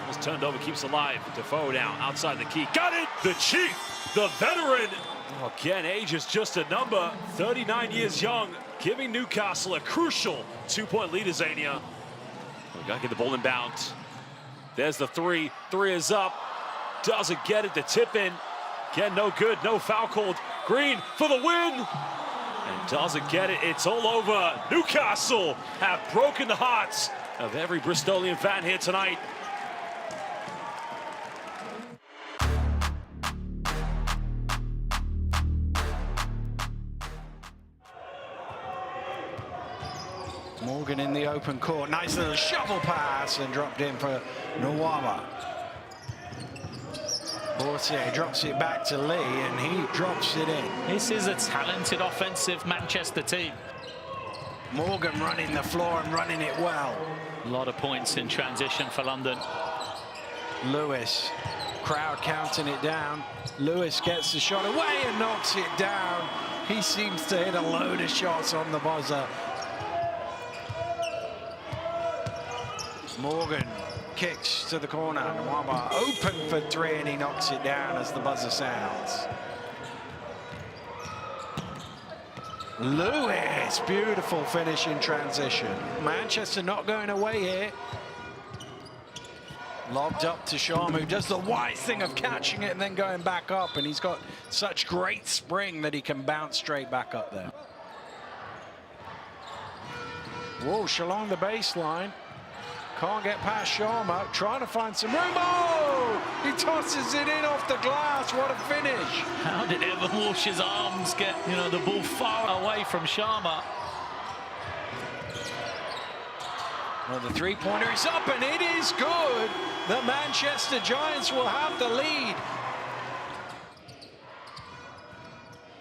Almost turned over, keeps alive. Defoe now, outside the key. Got it! The chief, the veteran. Oh, again, age is just a number. 39 years young, giving Newcastle a crucial 2-point lead, Zania. We gotta get the ball inbound. There's the three. Three is up. Doesn't get it. The tip in. Again, no good. No foul called. Green for the win. And doesn't get it. It's all over. Newcastle have broken the hearts of every Bristolian fan here tonight. Morgan in the open court. Nice little shovel pass and dropped in for Nwaba. Borsier drops it back to Lee and he drops it in. This is a talented offensive Manchester team. Morgan running the floor and running it well. A lot of points in transition for London. Lewis, crowd counting it down. Lewis gets the shot away and knocks it down. He seems to hit a load of shots on the buzzer. Morgan kicks to the corner. Nwaba open for three and he knocks it down as the buzzer sounds. Lewis, beautiful finish in transition. Manchester not going away here. Lobbed up to Sham, who does the wise thing of catching it and then going back up, and he's got such great spring that he can bounce straight back up there. Walsh along the baseline. Can't get past Sharma, trying to find some room. Oh! He tosses it in off the glass. What a finish. How did Evan Walsh's arms get, the ball far away from Sharma? Well, the three-pointer is up, and it is good. The Manchester Giants will have the lead.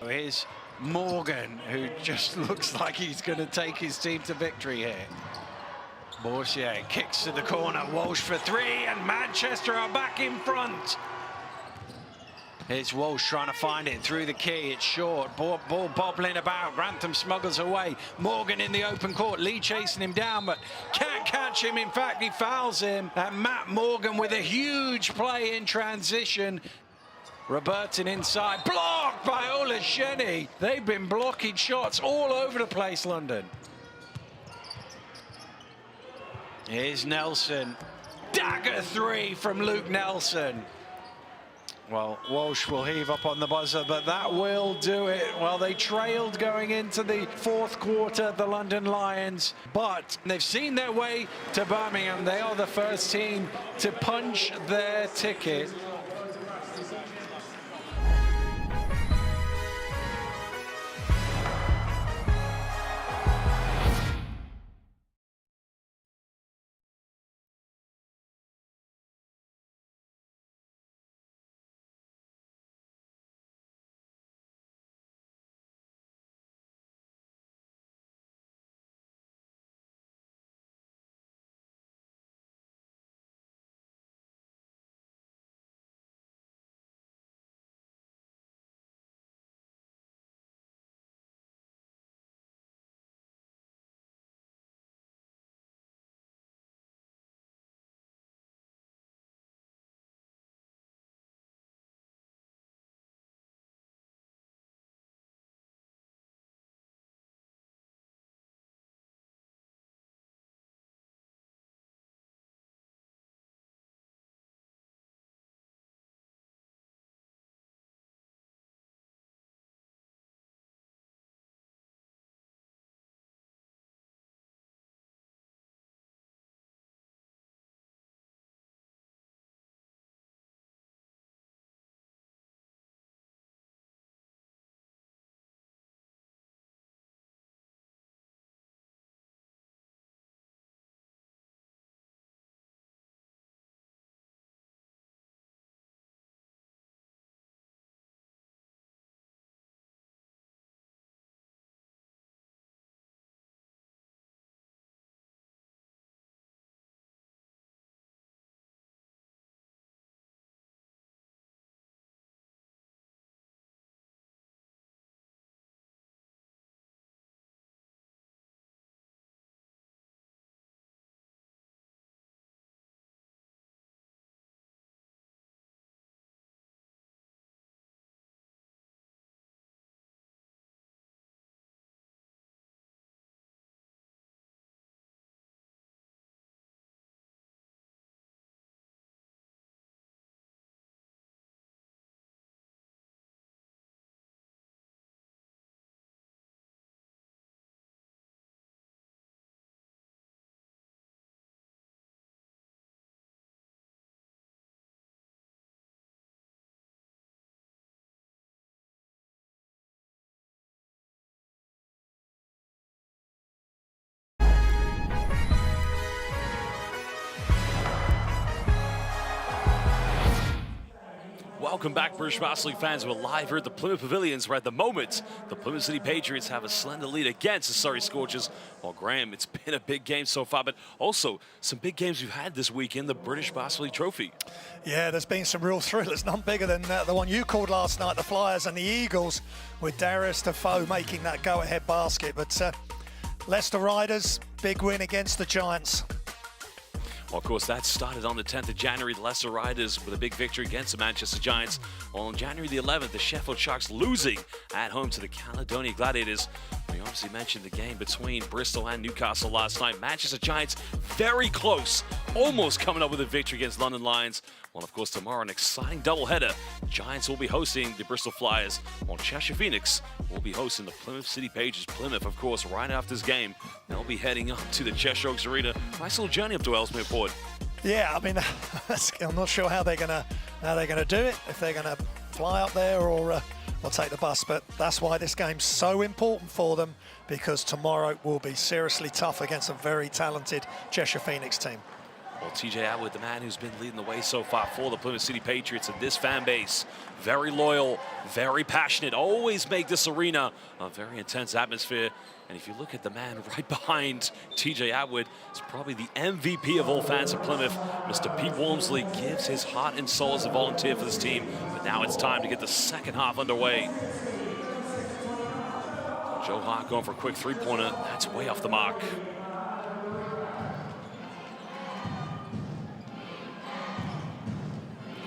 Here's Morgan, who just looks like he's going to take his team to victory here. Borsier kicks to the corner, Walsh for three, and Manchester are back in front. Here's Walsh trying to find it through the key. It's short. Ball bobbling about. Grantham smuggles away. Morgan in the open court. Lee chasing him down, but can't catch him. In fact, he fouls him. And Matt Morgan with a huge play in transition. Robertson inside. Blocked by Olasheni. They've been blocking shots all over the place, London. Here's Nelson. Dagger three from Luke Nelson. Well, Walsh will heave up on the buzzer, but that will do it. Well, they trailed going into the fourth quarter, the London Lions, but they've seen their way to Birmingham. They are the first team to punch their ticket. welcome back, British Basketball League fans. We're live here at the Plymouth Pavilions, where at the moment, the Plymouth City Patriots have a slender lead against the Surrey Scorchers. Well, Graham, it's been a big game so far, but also some big games we've had this week in the British Basketball League Trophy. Yeah, there's been some real thrillers, none bigger than the one you called last night, the Flyers and the Eagles, with Darius Defoe making that go-ahead basket. But Leicester Riders, big win against the Giants. Well, of course, that started on the 10th of January. The Leicester Riders with a big victory against the Manchester Giants. Well, on January the 11th, the Sheffield Sharks losing at home to the Caledonia Gladiators. We obviously mentioned the game between Bristol and Newcastle last night. Manchester Giants very close, almost coming up with a victory against London Lions. Well, of course, tomorrow, an exciting doubleheader. Giants will be hosting the Bristol Flyers, while Cheshire Phoenix will be hosting the Plymouth City Patriots. Plymouth, of course, right after this game, they'll be heading up to the Cheshire Oaks Arena. Nice little journey up to Ellesmere Port. Yeah, I mean, I'm not sure how they're gonna do it, if they're gonna fly up there or take the bus, but that's why this game's so important for them, because tomorrow will be seriously tough against a very talented Cheshire Phoenix team. Well, TJ Atwood, the man who's been leading the way so far for the Plymouth City Patriots, and this fan base, very loyal, very passionate, always make this arena a very intense atmosphere. And if you look at the man right behind TJ Atwood, it's probably the MVP of all fans of Plymouth. Mr. Pete Walmsley gives his heart and soul as a volunteer for this team. But now it's time to get the second half underway. Joe Hart going for a quick three-pointer. That's way off the mark.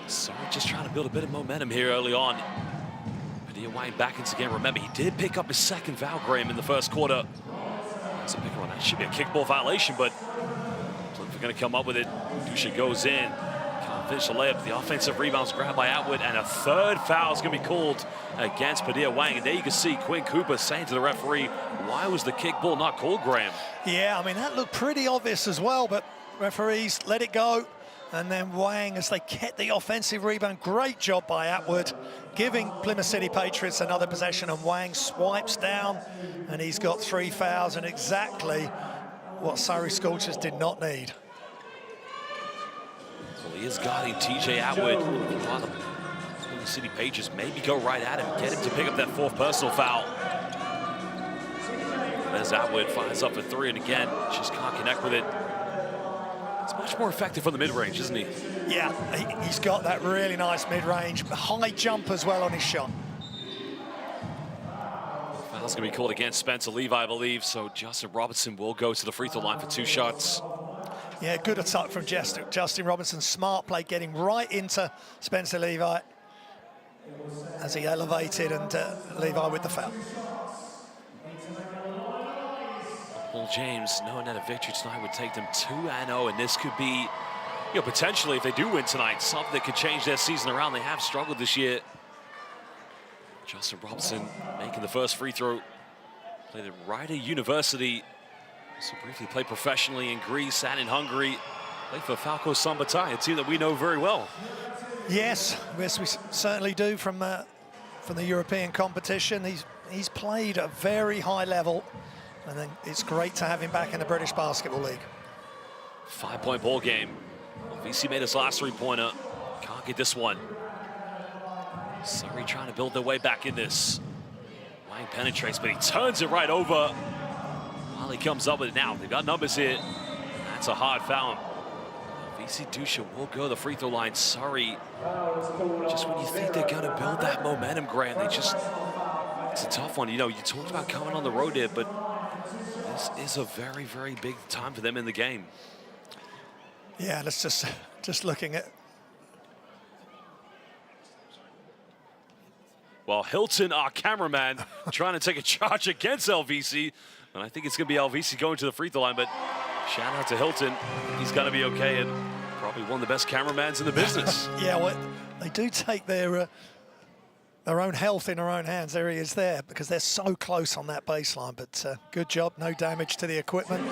Sorry, just trying to build a bit of momentum here early on. Padilla Wang back into the game. Remember, he did pick up his second foul, Graham, in the first quarter. That's a big one. That should be a kickball violation, but Plymouth are going to come up with it. Dusha goes in. Can't finish the layup. The offensive rebound's grabbed by Atwood, and a third foul is going to be called against Padilla Wang. And there you can see Quinn Cooper saying to the referee, why was the kickball not called, Graham? Yeah, I mean, that looked pretty obvious as well, but referees let it go. And then Wang, as they kept the offensive rebound, great job by Atwood, giving Plymouth City Patriots another possession, and Wang swipes down, and he's got 3 fouls, and exactly what Surrey Scorchers did not need. Well, he is guarding TJ Atwood. While the Plymouth City Patriots maybe go right at him, get him to pick up that 4th personal foul. As Atwood fires up for 3, and again, just can't connect with it. It's much more effective from the mid-range, isn't he? Yeah, he's got that really nice mid-range, high jump as well on his shot. Foul's going to be called against Spencer Levi, I believe, so Justin Robertson will go to the free throw line for 2 shots. Yeah, good attack from Justin Robertson. Smart play, getting right into Spencer Levi as he elevated, and Levi with the foul. Paul James, knowing that a victory tonight would take them 2-0, and this could be, potentially, if they do win tonight, something that could change their season around. They have struggled this year. Justin Robinson making the first free throw. Played at Rider University. Also briefly played professionally in Greece and in Hungary. Played for Falco Sambatai, a team that we know very well. Yes, we certainly do from the European competition. He's played at a very high level. And then it's great to have him back in the British Basketball League. 5-point ball game. Well, VC made his last three-pointer. Can't get this one. Surrey trying to build their way back in this. Wang penetrates, but he turns it right over. While he comes up with it now, they've got numbers here. That's a hard foul. VC Dusha will go to the free throw line. Surrey, just when you think they're going to build that momentum, Graham, it's a tough one. You talked about coming on the road there, but this is a very, very big time for them in the game. Yeah, let's just looking at. Well, Hilton, our cameraman, trying to take a charge against LVC, and I think it's going to be LVC going to the free throw line, but shout out to Hilton. He's going to be okay, and probably one of the best cameramans in the business. Yeah, well, they do take their own health in their own hands. There he is there, because they're so close on that baseline. But good job, no damage to the equipment.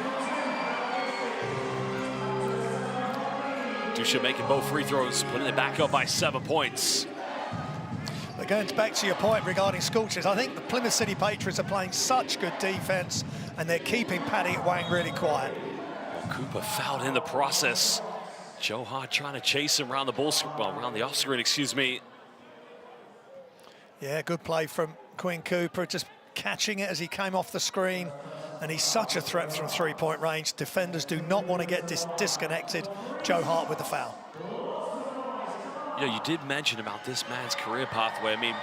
Dusha making both free throws, putting it back up by 7 points. But going back to your point regarding Scorchers, I think the Plymouth City Patriots are playing such good defense, and they're keeping Paddy Wang really quiet. Well, Cooper fouled in the process. Joe Hart trying to chase him around the ball, around the off screen, excuse me. Yeah, good play from Quinn Cooper, just catching it as he came off the screen. And he's such a threat from three-point range. Defenders do not want to get disconnected. Joe Hart with the foul. You know, you did mention about this man's career pathway. I mean,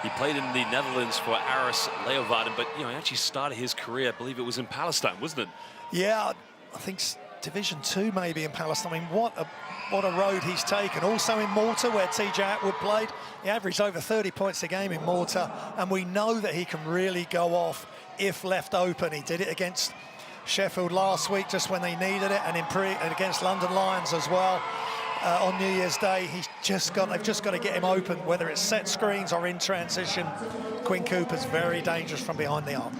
he played in the Netherlands for Aris Leeuwarden, but, you know, he actually started his career, I believe it was in Palestine, wasn't it? Yeah, I think Division 2 maybe in Palestine. I mean, what a road he's taken. Also in Malta, where TJ Atwood played. He averaged over 30 points a game in Malta, and we know that he can really go off if left open. He did it against Sheffield last week, just when they needed it, and against London Lions as well. On New Year's Day, they've just got to get him open, whether it's set screens or in transition. Quinn Cooper's very dangerous from behind the arc.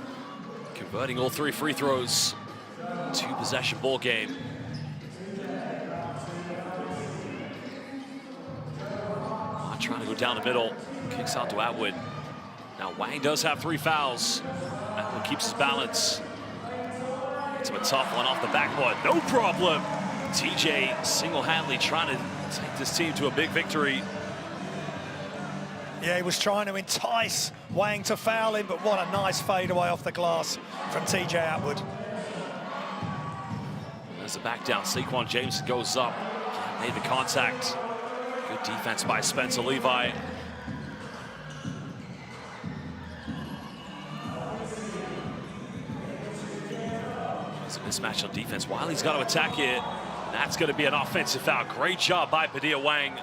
Converting all 3 free throws. 2-possession ball game. Trying to go down the middle. Kicks out to Atwood. Now Wang does have 3 fouls. Atwood keeps his balance. Gets him a tough one off the backboard. No problem. TJ single-handedly trying to take this team to a big victory. Yeah, he was trying to entice Wang to foul him, but what a nice fadeaway off the glass from TJ Atwood. There's the back down. Saquon Jameson goes up. Made the contact. Good defense by Spencer Levi. There's a mismatch on defense. Wiley's got to attack it. And that's going to be an offensive foul. Great job by Padilla Wang.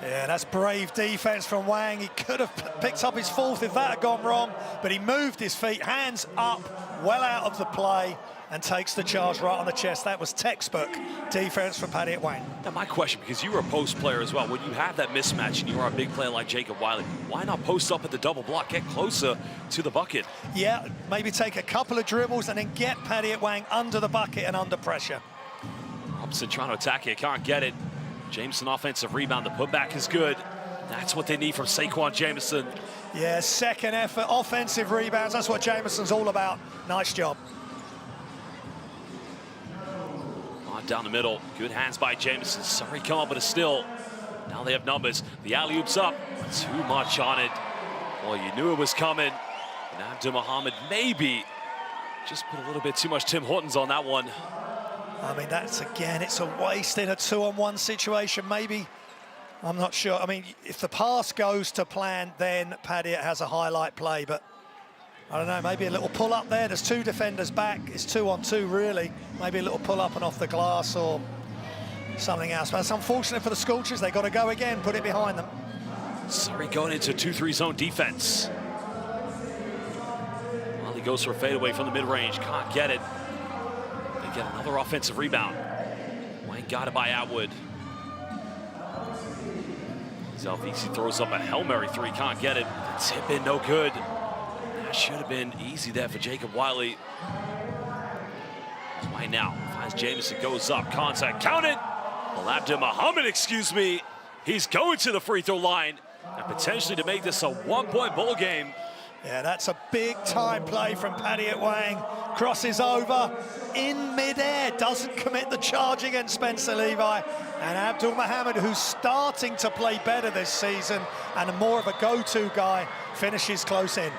Yeah, that's brave defense from Wang. He could have picked up his 4th if that had gone wrong, but he moved his feet, hands up, well out of the play, and takes the charge right on the chest. That was textbook defense from Paddy Wang. Now, my question, because you were a post player as well, when you have that mismatch and you are a big player like Jacob Wiley, why not post up at the double block, get closer to the bucket? Yeah, maybe take a couple of dribbles and then get Paddy Wang under the bucket and under pressure. Robinson trying to attack it, can't get it. Jameson offensive rebound, the putback is good. That's what they need from Saquon Jameson. Yeah, second effort, offensive rebounds, that's what Jameson's all about. Nice job. On down the middle, good hands by Jameson. Surrey come up with a steal. Now they have numbers. The alley-oop's up, too much on it. Well, you knew it was coming. And Abdul Muhammad maybe just put a little bit too much Tim Hortons on that one. I mean, that's, again, it's a waste in a 2-on-1 situation. Maybe, I'm not sure. I mean, if the pass goes to plan, then Paddy has a highlight play. But I don't know, maybe a little pull up there. There's 2 defenders back. It's 2-on-2, really. Maybe a little pull up and off the glass or something else. But it's unfortunate for the Scorchers. They've got to go again, put it behind them. Surrey going into 2-3 zone defense. Well, he goes for a fadeaway from the mid-range. Can't get it. They get another offensive rebound. Wang got it by Atwood. Zalvisi throws up a Hail Mary 3, can't get it. The tip in, no good. That should have been easy there for Jacob Wiley. Wang now finds Jameson, goes up, contact, count it. Well, Abdul Muhammad, excuse me. He's going to the free throw line and potentially to make this a 1-point ball game. Yeah, that's a big-time play from Paddy Wang. Crosses over in mid-air, doesn't commit the charge against Spencer Levi. And Abdul Muhammad, who's starting to play better this season and more of a go-to guy, finishes close in.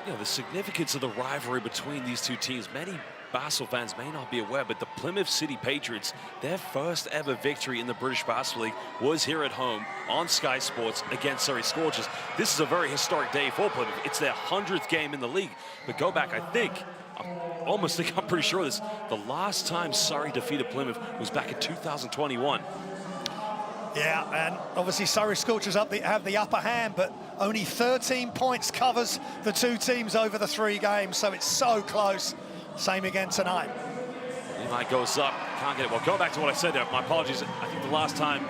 You know, the significance of the rivalry between these two teams, many basketball fans may not be aware, but the Plymouth City Patriots, their first ever victory in the British Basketball League was here at home on Sky Sports against Surrey Scorchers. This is a very historic day for Plymouth. It's their 100th game in the league. But go back, I'm pretty sure this, the last time Surrey defeated Plymouth was back in 2021. Yeah, and obviously Surrey Scorchers have the upper hand, but only 13 points covers the 2 teams over the 3 games, so it's so close. Same again tonight. Levi goes up, can't get it. Well, go back to what I said there. My apologies. I think the last time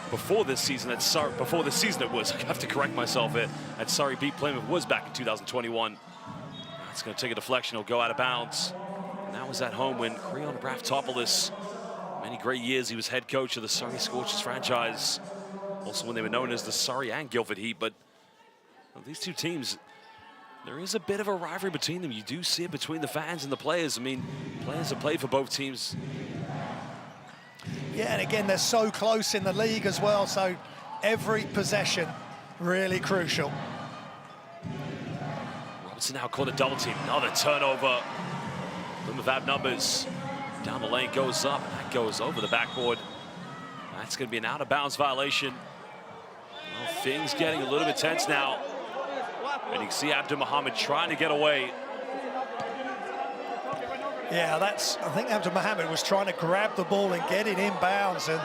before this season I have to correct myself here, that Surrey beat Plymouth was back in 2021. It's going to take a deflection. He'll go out of bounds. And that was at home when Creon Raftopoulos, many great years, he was head coach of the Surrey Scorchers franchise. Also when they were known as the Surrey and Guildford Heat. But well, these 2 teams, there is a bit of a rivalry between them. You do see it between the fans and the players. I mean, players have played for both teams. Yeah, and again, they're so close in the league as well, so every possession really crucial. Robertson now caught a double team. Another turnover. Plymouth have numbers. Down the lane goes up, and that goes over the backboard. That's going to be an out-of-bounds violation. Well, things getting a little bit tense now. And you can see Abdul Mohammed trying to get away. Yeah, I think Abdul Mohammed was trying to grab the ball and get it inbounds, and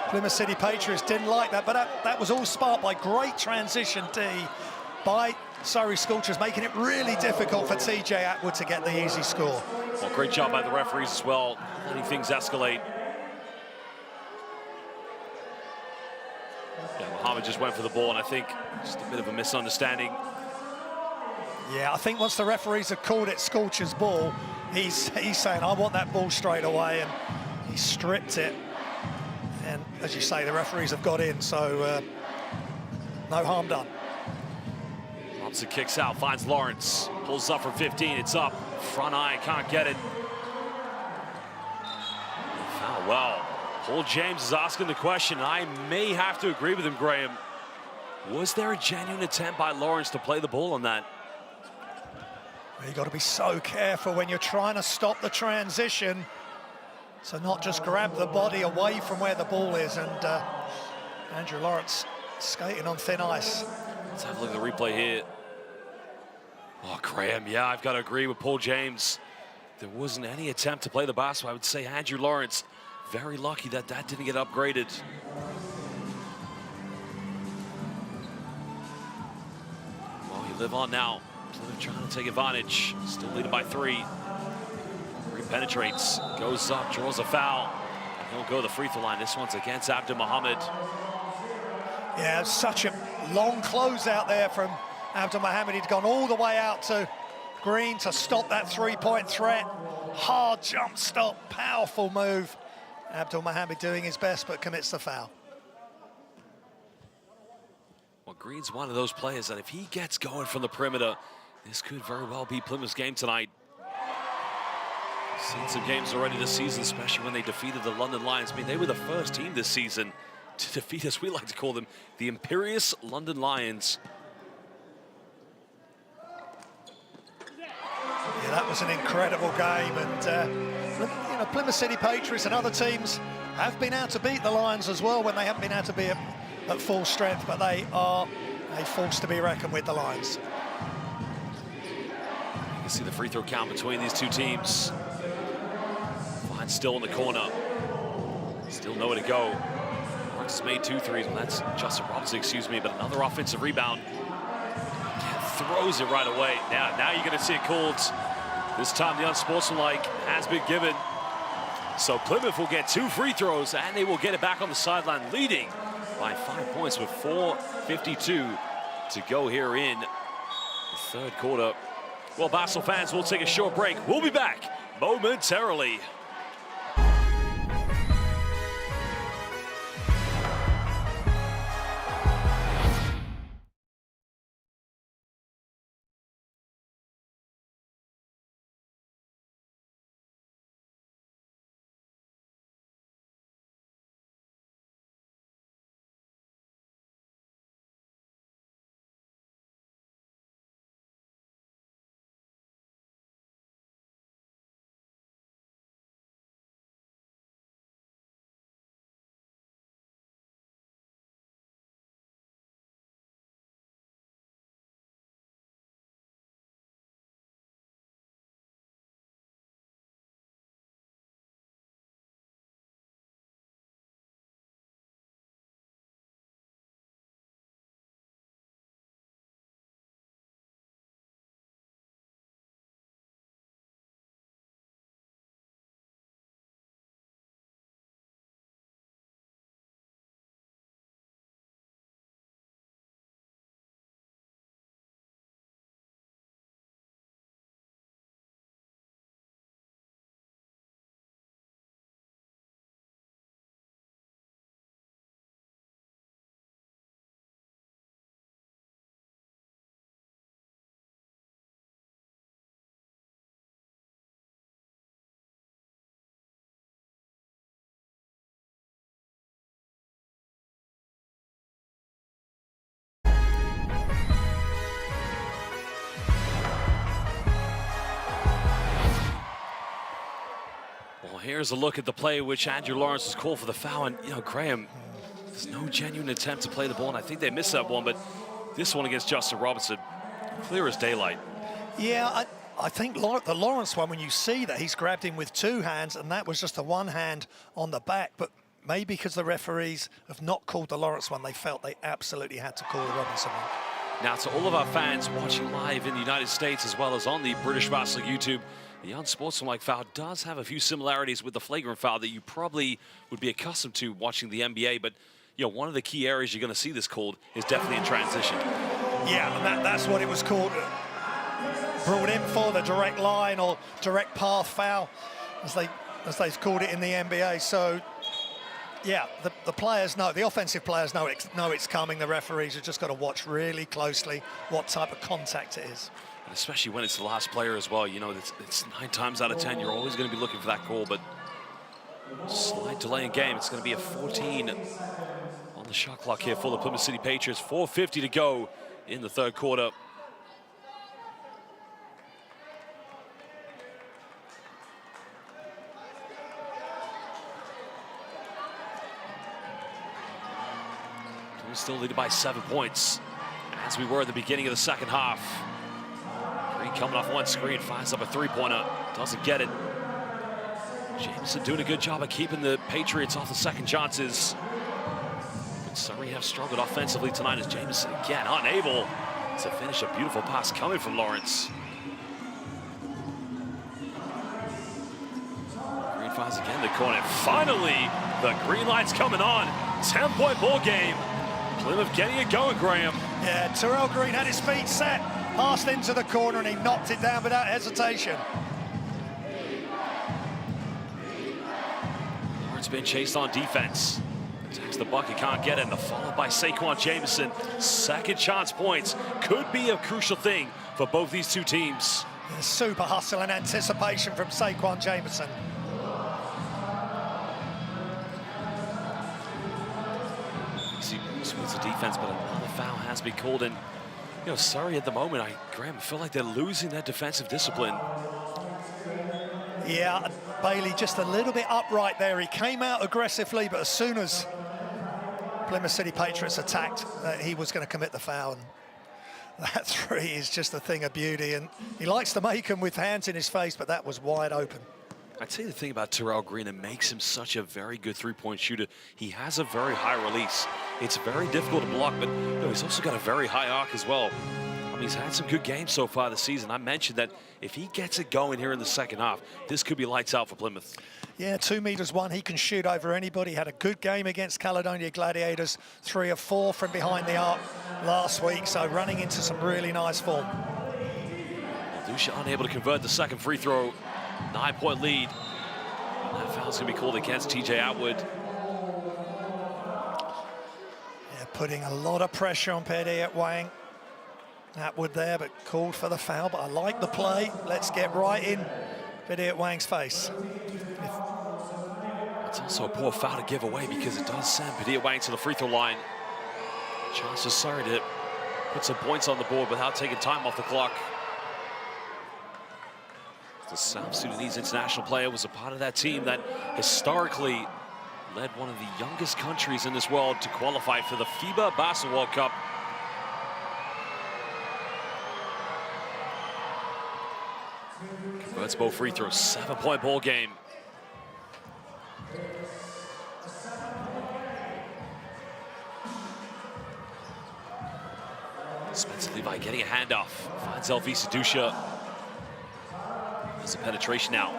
Plymouth City Patriots didn't like that, but that was all sparked by great transition D by Surrey Scorchers, making it really difficult for TJ Atwood to get the easy score. Well, great job by the referees as well, letting things escalate. Yeah, Mohammed just went for the ball, and I think just a bit of a misunderstanding. Yeah, I think once the referees have called it Scorchers' ball, he's saying, I want that ball straight away, and he stripped it. And as you say, the referees have got in, so no harm done. Robinson kicks out, finds Lawrence, pulls up from 15, it's up, front eye, can't get it. Foul, well, Paul James is asking the question, and I may have to agree with him, Graham. Was there a genuine attempt by Lawrence to play the ball on that? You've got to be so careful when you're trying to stop the transition, so not just grab the body away from where the ball is, and Andrew Lawrence skating on thin ice. Let's have a look at the replay here. Oh, Graham, yeah, I've got to agree with Paul James. There wasn't any attempt to play the basketball. I would say Andrew Lawrence, very lucky that that didn't get upgraded. Well, you live on now. Plymouth trying to take advantage. Still leading by 3. Penetrates, goes up, draws a foul. And he'll go to the free throw line. This one's against Abdul Mohammed. Yeah, such a long close out there from Abdul Mohammed. He'd gone all the way out to Green to stop that three-point threat. Hard jump stop, powerful move. Abdul Mohammed doing his best, but commits the foul. Well, Green's one of those players that if he gets going from the perimeter, this could very well be Plymouth's game tonight. Seen some games already this season, especially when they defeated the London Lions. I mean, they were the first team this season to defeat us. We like to call them the Imperious London Lions. Yeah, that was an incredible game, and you know, Plymouth City Patriots and other teams have been able to beat the Lions as well when they haven't been able to be at full strength, but they are a force to be reckoned with, the Lions. You can see the free throw count between these two teams. Fine, still in the corner. Still nowhere to go. Lawrence has made 2 threes. Well, that's Justin Robinson, excuse me, but another offensive rebound. Throws it right away. Now you're going to see it called. This time the unsportsmanlike has been given. So Plymouth will get 2 free throws, and they will get it back on the sideline, leading by 5 points with 4:52 to go here in the third quarter. Well, Basel fans, we'll take a short break. We'll be back momentarily. here's a look at the play which Andrew Lawrence was called for the foul. And, you know, Graham, there's no genuine attempt to play the ball. And I think they missed that one, but this one against Justin Robertson, clear as daylight. Yeah, I think the Lawrence one, when you see that, he's grabbed him with two hands, and that was just a one hand on the back. But maybe because the referees have not called the Lawrence one, they felt they absolutely had to call the Robinson one. Now, to all of our fans watching live in the United States as well as on the British Basketball YouTube, the unsportsmanlike foul does have a few similarities with the flagrant foul that you probably would be accustomed to watching the NBA. But, you know, one of the key areas you're going to see this called is definitely in transition. Yeah, and that's what it was called. Brought in for the direct line or direct path foul, as they've called it in the NBA. So, yeah, the players know, the offensive players know it's coming. The referees have just got to watch really closely what type of contact it is. And especially when it's the last player as well. You know, it's 9 times out of 10, you're always going to be looking for that call. But slight delay in game. It's going to be a 14 on the shot clock here for the Plymouth City Patriots. 4:50 to go in the third quarter. Still leading by 7 points, as we were at the beginning of the second half. Green coming off one screen, finds up a three-pointer, doesn't get it. Jameson doing a good job of keeping the Patriots off the second chances. But Surrey have struggled offensively tonight as Jameson again unable to finish a beautiful pass coming from Lawrence. Green finds again the corner. Finally, the green light's coming on. 10-point ball game. Plymouth getting it going, Graham. Yeah, Terrell Green had his feet set, passed into the corner, and he knocked it down without hesitation. Lawrence being chased on defense. Attacks the bucket, can't get it, and followed by Saquon Jameson. Second chance points could be a crucial thing for both these two teams. Yeah, super hustle and anticipation from Saquon Jameson. Smooths the defense, but another foul has been called. And, you know, Surrey at the moment, Graham, feel like they're losing their defensive discipline. Yeah, Bailey just a little bit upright there. He came out aggressively, but as soon as Plymouth City Patriots attacked, he was going to commit the foul. And that three is just a thing of beauty. And he likes to make them with hands in his face, but that was wide open. I'd say the thing about Terrell Green that makes him such a very good three-point shooter, he has a very high release. It's very difficult to block, but, you know, he's also got a very high arc as well. I mean, he's had some good games so far this season. I mentioned that if he gets it going here in the second half, this could be lights out for Plymouth. Yeah, 2 meters one. He can shoot over anybody. Had a good game against Caledonia Gladiators. 3 of 4 from behind the arc last week. So running into some really nice form. Dusha unable to convert the second free throw. 9-point lead. That foul's going to be called against TJ Atwood. Yeah, putting a lot of pressure on Pediat Wang. Atwood there, but called for the foul. But I like the play. Let's get right in Pediat Wang's face. It's also a poor foul to give away because it does send Pediat Wang to the free throw line. Chance for Surrey to put some points on the board without taking time off the clock. The South Sudanese international player was a part of that team that historically led one of the youngest countries in this world to qualify for the FIBA Basketball World Cup. Converts both free throws, 7-point ball game. Spencer Levi getting a handoff, finds Elvisa Dusha. There's a penetration now.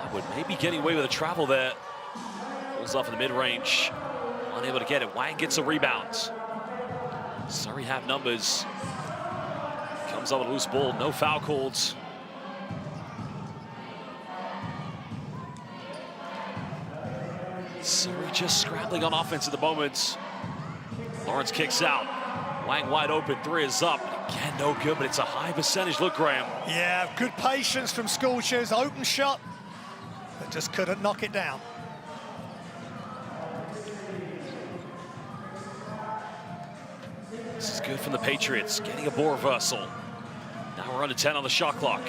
Atwood maybe getting away with a travel there. Pulls off in the mid-range. Unable to get it. Wang gets a rebound. Surrey have numbers. Comes up with a loose ball. No foul calls. Surrey just scrambling on offense at the moment. Lawrence kicks out. Wang wide open. 3 is up. Again, no good, but it's a high percentage look, Graham. Yeah, good patience from Scorchers. Open shot, but just couldn't knock it down. This is good from the Patriots, getting a ball reversal. Now we're under 10 on the shot clock.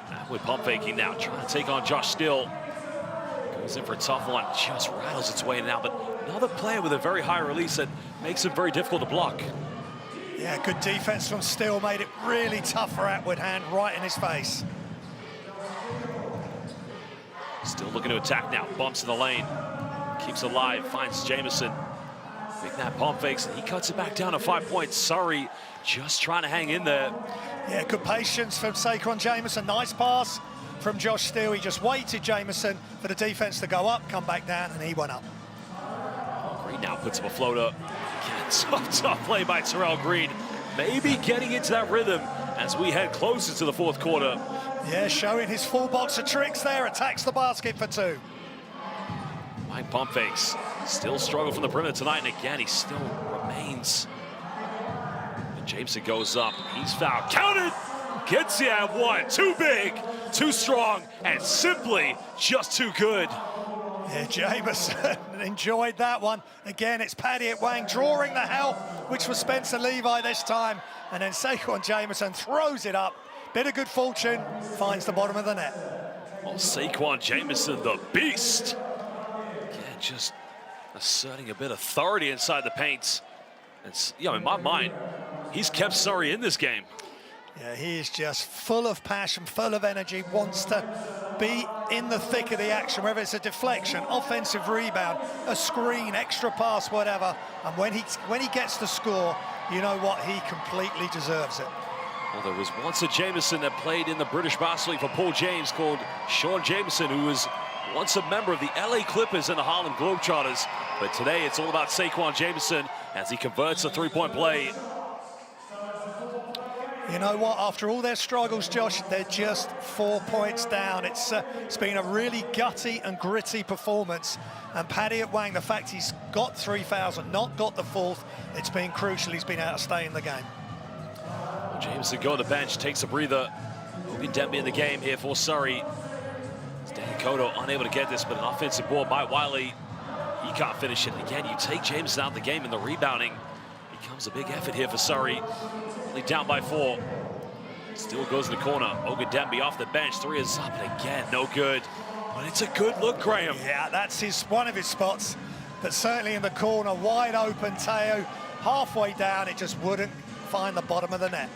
Atwood pump faking now, trying to take on Josh Still. Goes in for a tough one, just rattles its way in and out, but another player with a very high release that makes it very difficult to block. Yeah, good defense from Steele, made it really tough for Atwood, hand right in his face. Still looking to attack now, bumps in the lane, keeps alive, finds Jameson. Big Nat pump fakes, and he cuts it back down to 5 points. Surrey just trying to hang in there. Yeah, good patience from Saquon Jameson. Nice pass from Josh Steele. He just waited, Jameson, for the defense to go up, come back down, and he went up. Green now puts up a floater. Again, tough play by Terrell Green. Maybe getting into that rhythm as we head closer to the fourth quarter. Yeah, showing his full box of tricks there. Attacks the basket for 2. Mike pump fakes. Still struggle from the perimeter tonight, and again, he still remains. And Jameson goes up. He's fouled. Counted! Gets the at one. Too big, too strong, and simply just too good. Yeah, Jameson enjoyed that one. Again, it's Paddy Wang drawing the help, which was Spencer Levi this time. And then Saquon Jameson throws it up. Bit of good fortune, finds the bottom of the net. Well, Saquon Jameson, the beast. Again, just asserting a bit of authority inside the paint. It's, you know, in my mind, he's kept Surrey in this game. Yeah, he is just full of passion, full of energy, wants to be in the thick of the action, whether it's a deflection, offensive rebound, a screen, extra pass, whatever. And when he gets the score, you know what, he completely deserves it. Well, there was once a Jameson that played in the British Basketball League for Paul James called Sean Jameson, who was once a member of the LA Clippers and the Harlem Globetrotters. But today it's all about Saquon Jameson as he converts a three-point play. You know what, after all their struggles, Josh, they're just 4 points down. It's been a really gutty and gritty performance. And Paddy Wang, the fact he's got 3 fouls and not got the fourth, it's been crucial. He's been able to stay in the game. Jameson go to the bench, takes a breather. Ogun Demby in the game here for Surrey. Danny Cotto unable to get this, but an offensive board by Wiley. He can't finish it. Again, you take Jameson out of the game, and the rebounding becomes a big effort here for Surrey. Only down by 4. Still goes in the corner. Ogun Demby off the bench. 3 is up, and again, no good. But it's a good look, Graham. Yeah, that's one of his spots. But certainly in the corner, wide open, Teo. Halfway down, it just wouldn't find the bottom of the net.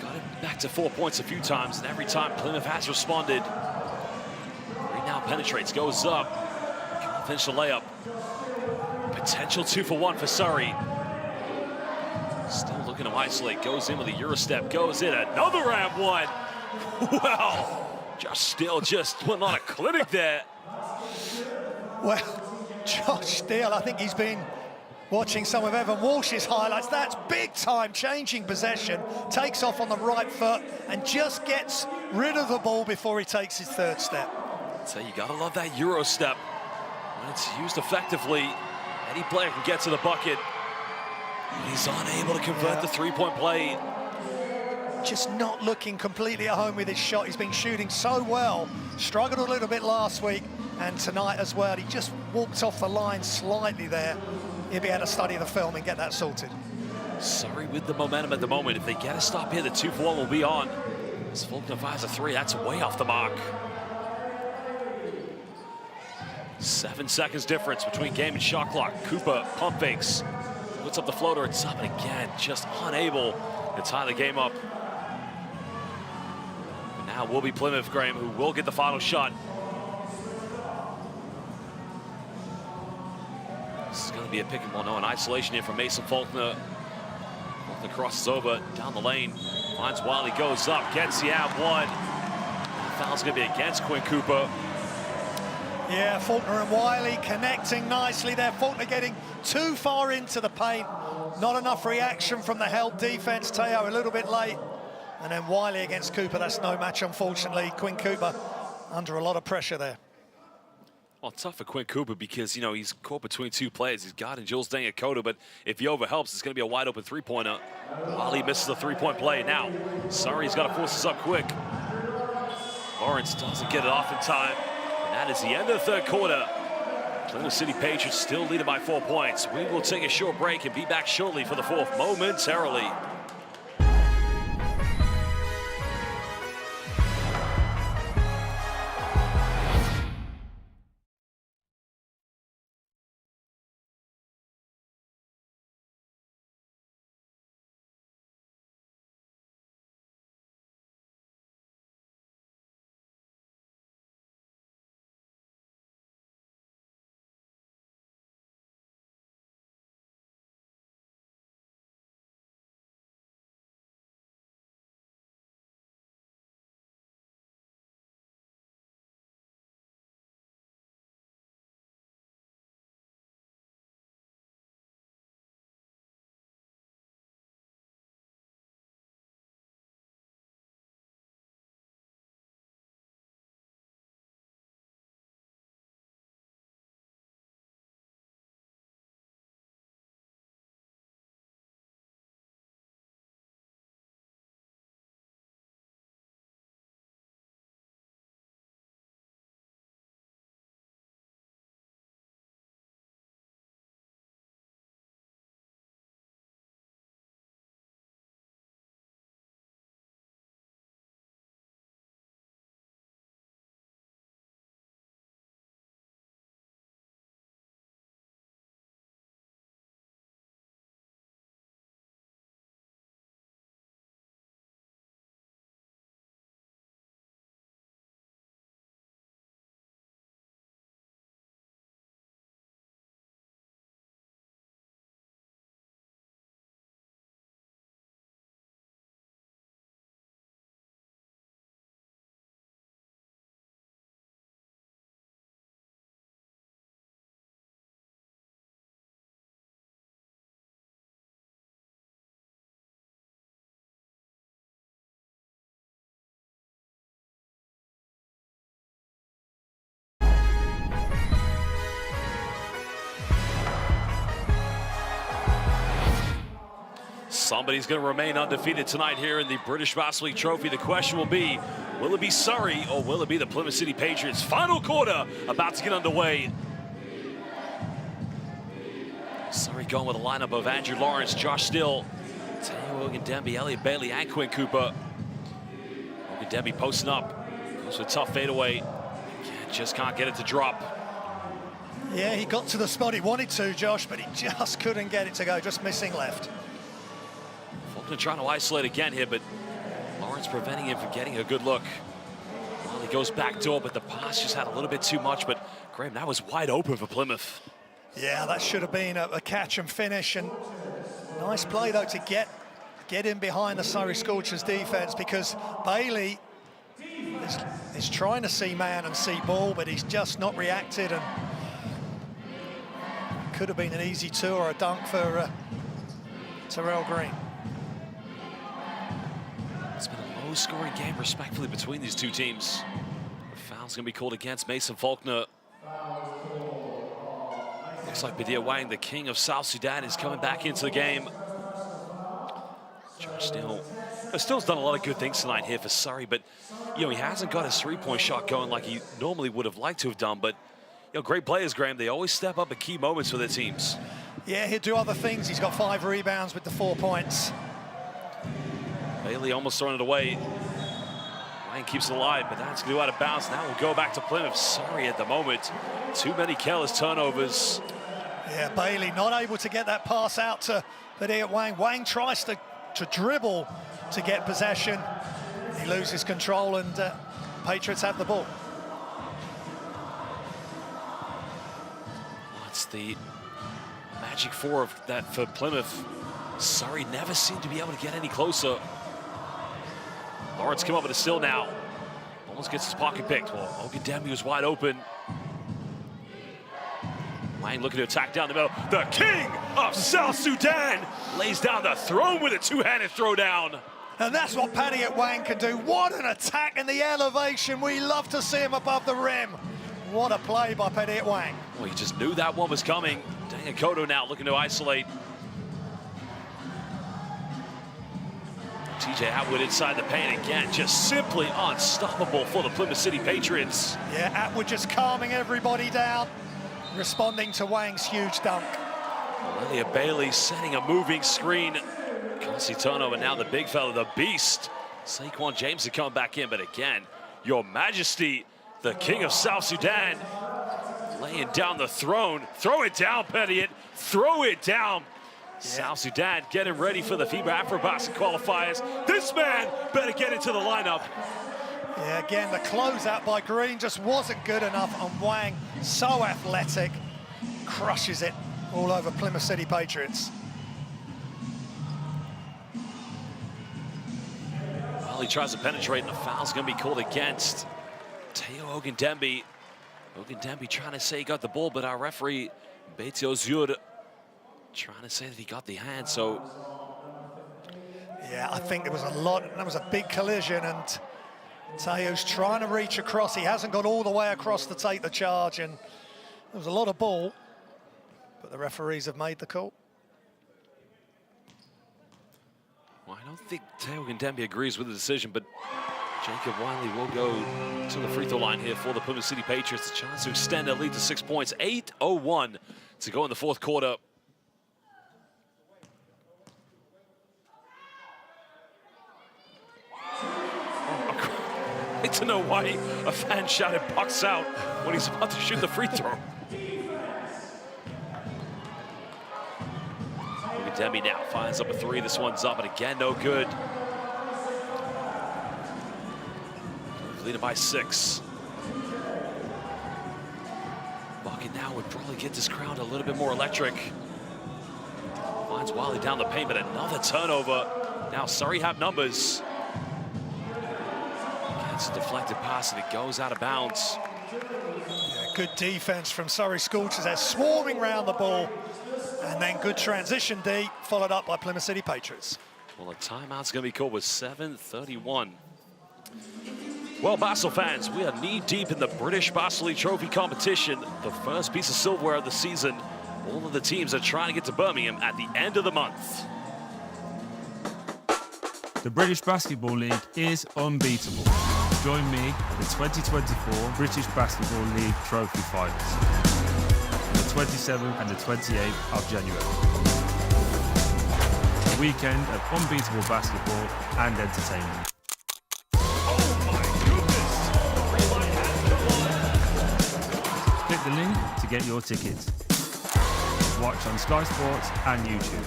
Got it back to 4 points a few times, and every time Plymouth has responded. Green now penetrates, goes up. Can't finish the layup. Potential 2 for 1 for Surrey. Still looking to isolate, goes in with a Euro step, goes in, another ramp one. Well, just went on a clinic there. Well, Josh Steele, I think he's been watching some of Evan Walsh's highlights. That's big time, changing possession, takes off on the right foot and just gets rid of the ball before he takes his 3rd step. So you gotta love that Euro step. When it's used effectively, any player can get to the bucket. He's unable to convert the 3-point play. Just not looking completely at home with his shot. He's been shooting so well. Struggled a little bit last week and tonight as well. He just walked off the line slightly there. He'll be able to study the film and get that sorted. Surrey with the momentum at the moment. If they get a stop here, the 2 for 1 will be on. As Faulkner fires a 3, that's way off the mark. 7 seconds difference between game and shot clock. Cooper pump fakes, puts up the floater, it's up, and again, just unable to tie the game up. And now will be Plymouth, Graham, who will get the final shot. This is going to be a pick and roll. No, an isolation here from Mason Faulkner. Faulkner crosses over down the lane, finds Wiley, goes up, gets the out one. The foul's going to be against Quinn Cooper. Yeah, Faulkner and Wiley connecting nicely there. Faulkner getting too far into the paint. Not enough reaction from the held defense. Teo a little bit late. And then Wiley against Cooper. That's no match, unfortunately. Quinn Cooper under a lot of pressure there. Well, tough for Quinn Cooper because, you know, he's caught between 2 players. He's guarding Jules Dangakoto, but if he overhelps, it's going to be a wide open 3-pointer. Wiley misses the 3-point play. Now, Surrey's got to force this up quick. Lawrence doesn't get it off in time. And that is the end of the 3rd quarter. Plymouth City Patriots still leading by 4 points. We will take a short break and be back shortly for the 4th momentarily. Somebody's going to remain undefeated tonight here in the British Basketball League Trophy. The question will be, will it be Surrey or will it be the Plymouth City Patriots? Final quarter about to get underway. Surrey going with a lineup of Andrew Lawrence, Josh Still, Teo Ogundebi, Elliot Bailey, and Quinn Cooper. Ogundebi posting up, goes for a tough fadeaway. Just can't get it to drop. Yeah, he got to the spot he wanted to, Josh, but he just couldn't get it to go, just missing left. Faulkner trying to isolate again here, but Lawrence preventing him from getting a good look. Well, he goes back door, but the pass just had a little bit too much, but Graham, that was wide open for Plymouth. Yeah, that should have been a catch and finish, and nice play, though, to get in behind the Surrey Scorchers defense, because Bailey is trying to see man and see ball, but he's just not reacted, and could have been an easy two or a dunk for Terrell Green. It's been a low-scoring game, respectfully, between these two teams. The foul's going to be called against Mason Faulkner. Looks like Badir Wang, the king of South Sudan, is coming back into the game. Josh Still's done a lot of good things tonight here for Surrey, but he hasn't got his three-point shot going like he normally would have liked to have done. But great players, Graham. They always step up at key moments for their teams. Yeah, he'll do other things. He's got 5 rebounds with the 4 points. Bailey almost throwing it away. Wang keeps it alive, but that's going to go out of bounds. Now we'll go back to Plymouth. Surrey at the moment. Too many careless turnovers. Yeah, Bailey not able to get that pass out to Badir Wang. Wang tries to dribble to get possession. He loses control, and Patriots have the ball. That's the magic 4 of that for Plymouth. Surrey never seemed to be able to get any closer. Lawrence come up with a steal now. Almost gets his pocket picked. Well, Ogundebi was wide open. Wang looking to attack down the middle. The king of South Sudan lays down the throne with a two-handed throwdown. And that's what Badir Wang can do. What an attack in the elevation. We love to see him above the rim. What a play by Badir Wang. Well, he just knew that one was coming. Dangakoto now looking to isolate. TJ Atwood inside the paint again, just simply unstoppable for the Plymouth City Patriots. Yeah, Atwood just calming everybody down, responding to Wang's huge dunk. Elliot Bailey setting a moving screen. Consi turnover, now the big fella, the beast. Saquon James to come back in, but again, Your Majesty, the king of South Sudan, laying down the throne. Throw it down, Pettiot. Throw it down. Yeah. South Sudan getting ready for the FIBA AfroBasket qualifiers. This man better get into the lineup. Yeah, again, the closeout by Green just wasn't good enough, and Wang, so athletic, crushes it all over Plymouth City Patriots. Well, he tries to penetrate, and the foul's going to be called against Teo Ogundebi. Ogundebi trying to say he got the ball, but our referee, Beti Ozur, trying to say that he got the hand, so... Yeah, I think there was a big collision, and Teo's trying to reach across. He hasn't got all the way across to take the charge, and there was a lot of ball, but the referees have made the call. Well, I don't think Teo Ogundebi agrees with the decision, but Jacob Wiley will go to the free throw line here for the Plymouth City Patriots. A chance to extend their lead to 6 points. 8:01 to go in the fourth quarter. I don't know why a fan shouted "Bucks out" when he's about to shoot the free throw. Ogundebi now finds up a three. This one's up, and again, no good. Leading by 6. Bucket now would probably get this crowd a little bit more electric. Finds Wiley down the paint, but another turnover. Now Surrey have numbers. Gets a deflected pass, and it goes out of bounds. Yeah, good defense from Surrey Scorchers. They're swarming around the ball. And then good transition D, followed up by Plymouth City Patriots. Well, a timeout's going to be called with 7:31. Well, Basel fans, we are knee-deep in the British Basketball League Trophy competition, the first piece of silverware of the season. All of the teams are trying to get to Birmingham at the end of the month. The British Basketball League is unbeatable. Join me in the 2024 British Basketball League Trophy Finals on the 27th and the 28th of January. A weekend of unbeatable basketball and entertainment. Click the link to get your tickets. Watch on Sky Sports and YouTube.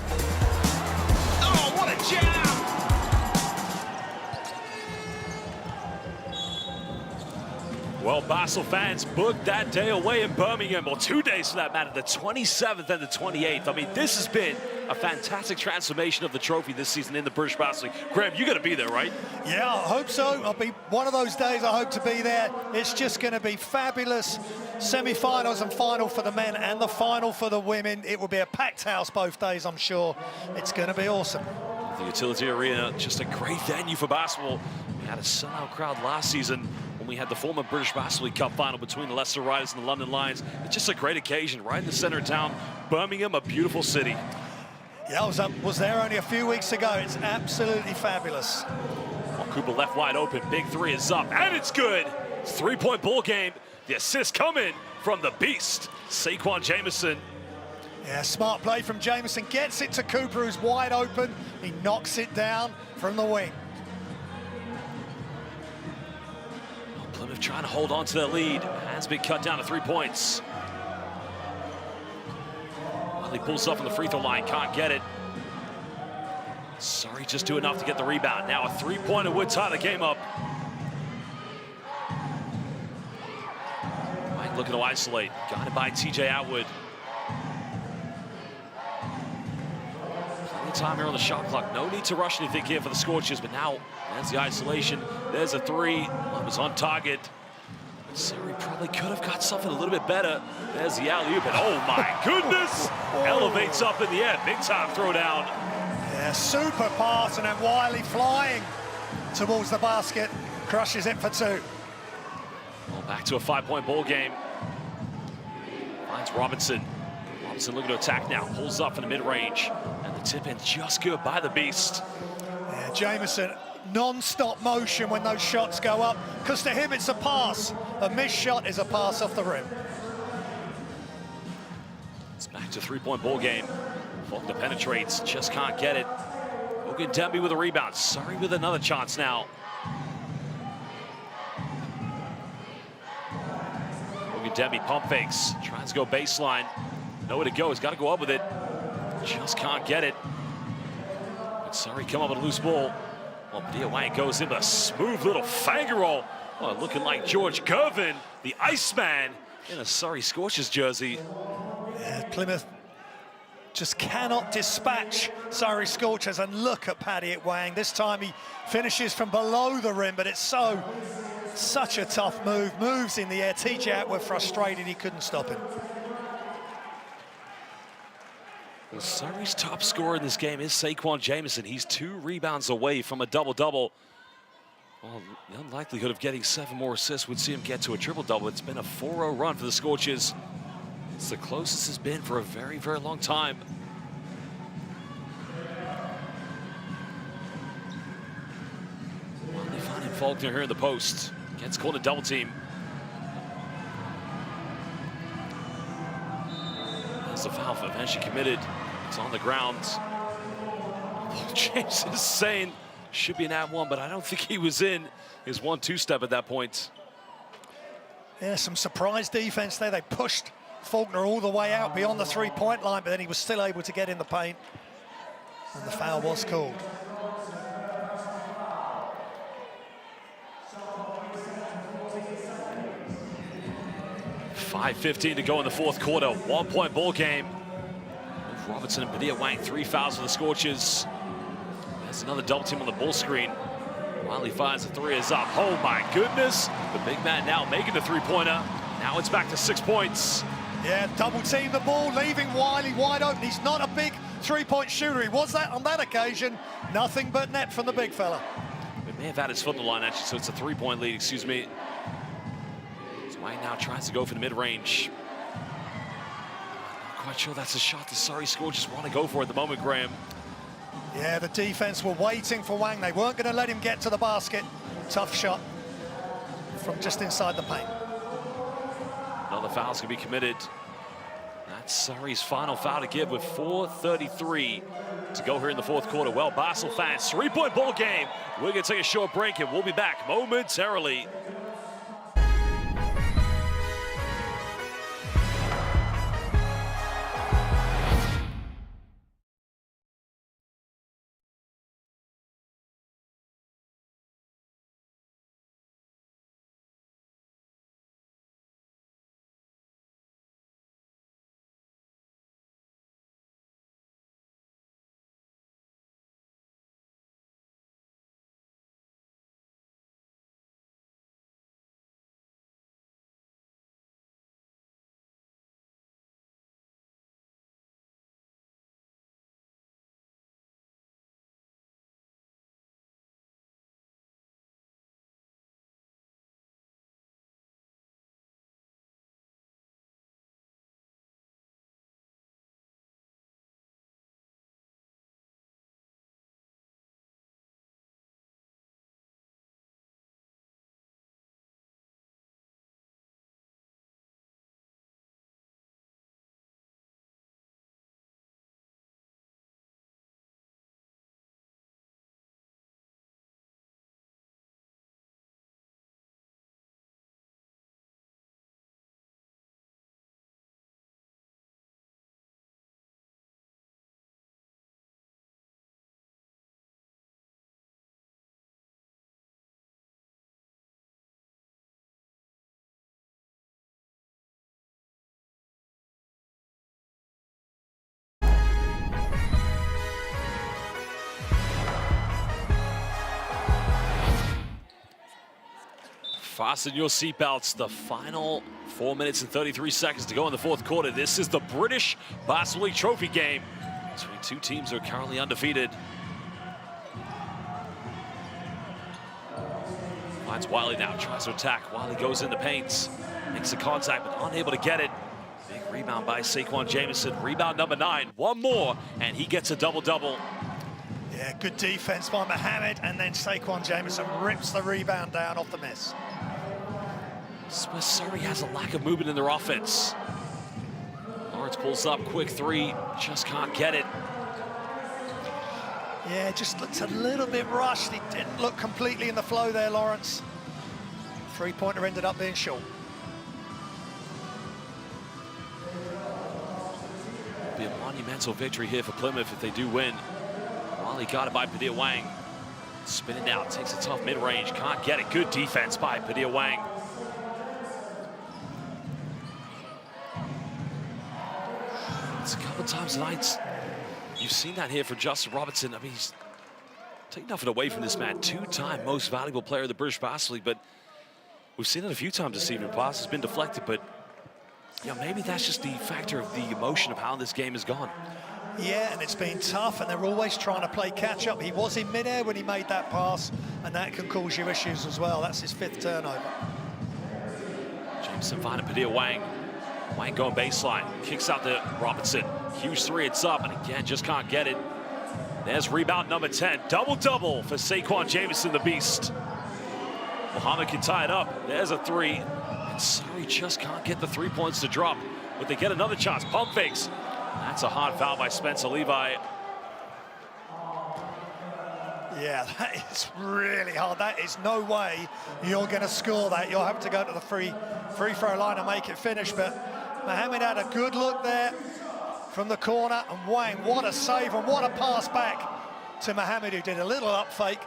Oh, what a jam! Well, Basel fans booked that day away in Birmingham, or 2 days for that matter, the 27th and the 28th. I mean, this has been a fantastic transformation of the trophy this season in the British Basketball League. Graham, you got to be there, right? Yeah, I hope so. I'll be one of those days. I hope to be there. It's just going to be fabulous. Semi-finals and final for the men and the final for the women. It will be a packed house both days, I'm sure. It's going to be awesome. The Utility Arena, just a great venue for basketball. We had a sellout crowd last season when we had the former British Basketball League Cup final between the Leicester Riders and the London Lions. It's just a great occasion, right in the center of town. Birmingham, a beautiful city. Yeah, I was there only a few weeks ago. It's absolutely fabulous. Well, Cooper left wide open. Big three is up, and it's good. It's a three-point ball game. The assist coming from the beast, Saquon Jamison. Yeah, smart play from Jamison. Gets it to Cooper, who's wide open. He knocks it down from the wing. Well, Plymouth trying to hold on to their lead. Has been cut down to 3 points. Well, he pulls up on the free throw line, can't get it. Surrey just do enough to get the rebound. Now a three-pointer would tie the game up. White looking to isolate. Got it by TJ Atwood. Plenty of time here on the shot clock. No need to rush anything here for the Scorchers, but now there's the isolation. There's a three. One was on target. Surrey probably could have got something a little bit better. There's the alley-oop, and oh my goodness! Elevates up in the air. Big time throwdown. Yeah, super pass, and then Wiley flying towards the basket. Crushes it for two. Well, back to a 5-point ball game. Finds Robinson. Robinson looking to attack now. Pulls up in the mid-range. And the tip-in just good by the beast. Yeah, Jamison, non-stop motion when those shots go up, because to him it's a pass. A missed shot is a pass off the rim. It's back to 3-point ball game. Faulkner penetrates, just can't get it. Ogundebi with a rebound. Surrey with another chance now. Ogundebi pump fakes, tries to go baseline. Nowhere to go, he's got to go up with it. Just can't get it. But Surrey come up with a loose ball. Well, Padilla Wang goes in with a smooth little finger roll. Oh, looking like George Gervin, the Iceman, in a Surrey Scorchers jersey. Yeah, Plymouth just cannot dispatch Surrey Scorchers, and look at Paddy Wang. This time he finishes from below the rim, but it's such a tough move. Moves in the air. TJ Atwood frustrated, he couldn't stop him. Well, Surrey's top scorer in this game is Saquon Jamison. He's 2 rebounds away from a double-double. Well, the unlikelihood of getting 7 more assists would see him get to a triple-double. It's been a 4-0 run for the Scorchers. It's the closest it's been for a very, very long time. Well, they find him Faulkner here in the post. Gets called a double team. There's the foul eventually committed. It's on the ground. Paul James is saying should be an @1, but I don't think he was in his 1-2 step at that point. Yeah, some surprise defense there. They pushed Faulkner all the way out beyond the 3-point line, but then he was still able to get in the paint. And the foul was called. .5:15 to go in the 4th quarter. 1-point ball game. Robinson and Padilla Wang, 3 fouls for the Scorchers. There's another double team on the ball screen. Wiley finds the 3 is up. Oh my goodness. The big man now making the 3-pointer. Now it's back to 6 points. Yeah, double team the ball, leaving Wiley wide open. He's not a big 3-point shooter. He was that on that occasion. Nothing but net from the big fella. It may have had his foot on the line, actually, so it's a 3-point lead, excuse me. So Wang now tries to go for the mid-range. Not quite sure that's a shot the Surrey Scorchers want to go for at the moment, Graham. Yeah, the defense were waiting for Wang. They weren't going to let him get to the basket. Tough shot from just inside the paint. Another foul's going to be committed. That's Surrey's final foul to give with 4:33 to go here in the fourth quarter. Well, Basel fans, 3-point ball game. We're going to take a short break and we'll be back momentarily. Fasten your seatbelts. The final 4 minutes and 33 seconds to go in the fourth quarter. This is the British Basketball League Trophy game between two teams who are currently undefeated. Finds Wiley now, tries to attack. Wiley goes in the paints, makes the contact, but unable to get it. Big rebound by Saquon Jamison. Rebound number 9. One more, and he gets a double-double. Yeah, good defense by Mohammed, and then Saquon Jamison rips the rebound down off the miss. Surrey has a lack of movement in their offense. Lawrence pulls up, quick three, just can't get it. Yeah, just looks a little bit rushed. He didn't look completely in the flow there, Lawrence. Three-pointer ended up being short. It'll be a monumental victory here for Plymouth if they do win. Wiley got it by Padilla Wang. Spinning out, takes a tough mid-range, can't get it. Good defense by Padilla Wang. It's a couple times tonight. You've seen that here from Justin Robertson. I mean, he's taking nothing away from this man. Two-time most valuable player of the British Basketball League, but we've seen it a few times this evening. Pass has been deflected, but maybe that's just the factor of the emotion of how this game has gone. Yeah, and it's been tough, and they're always trying to play catch-up. He was in mid-air when he made that pass, and that can cause you issues as well. That's his 5th turnover. Jameson finding Padilla Wang. Wang going baseline, kicks out to Robertson. Huge three, it's up, and again, just can't get it. There's rebound number 10. Double-double for Saquon Jamison, the beast. Muhammad can tie it up. There's a three. And Surrey just can't get the 3 points to drop, but they get another chance. Pump fakes. That's a hard foul by Spencer Levi. Yeah, that is really hard. That is no way you're going to score that. You'll have to go to the free throw line and make it finish. But Mohammed had a good look there from the corner. And Wang, what a save and what a pass back to Mohammed, who did a little up fake.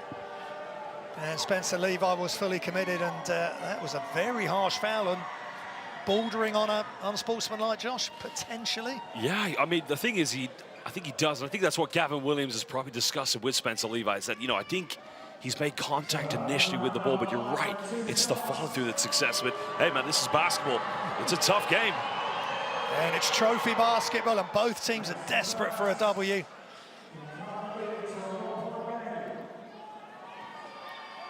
And Spencer Levi was fully committed. And that was a very harsh foul and bordering on a unsportsmanlike, Josh, potentially. Yeah, I mean, the thing is, I think he does. And I think that's what Gavin Williams is probably discussing with Spencer Levi. Is that, I think he's made contact initially with the ball, but you're right. It's the follow-through that's success. But, hey, man, this is basketball. It's a tough game. And it's trophy basketball, and both teams are desperate for a W.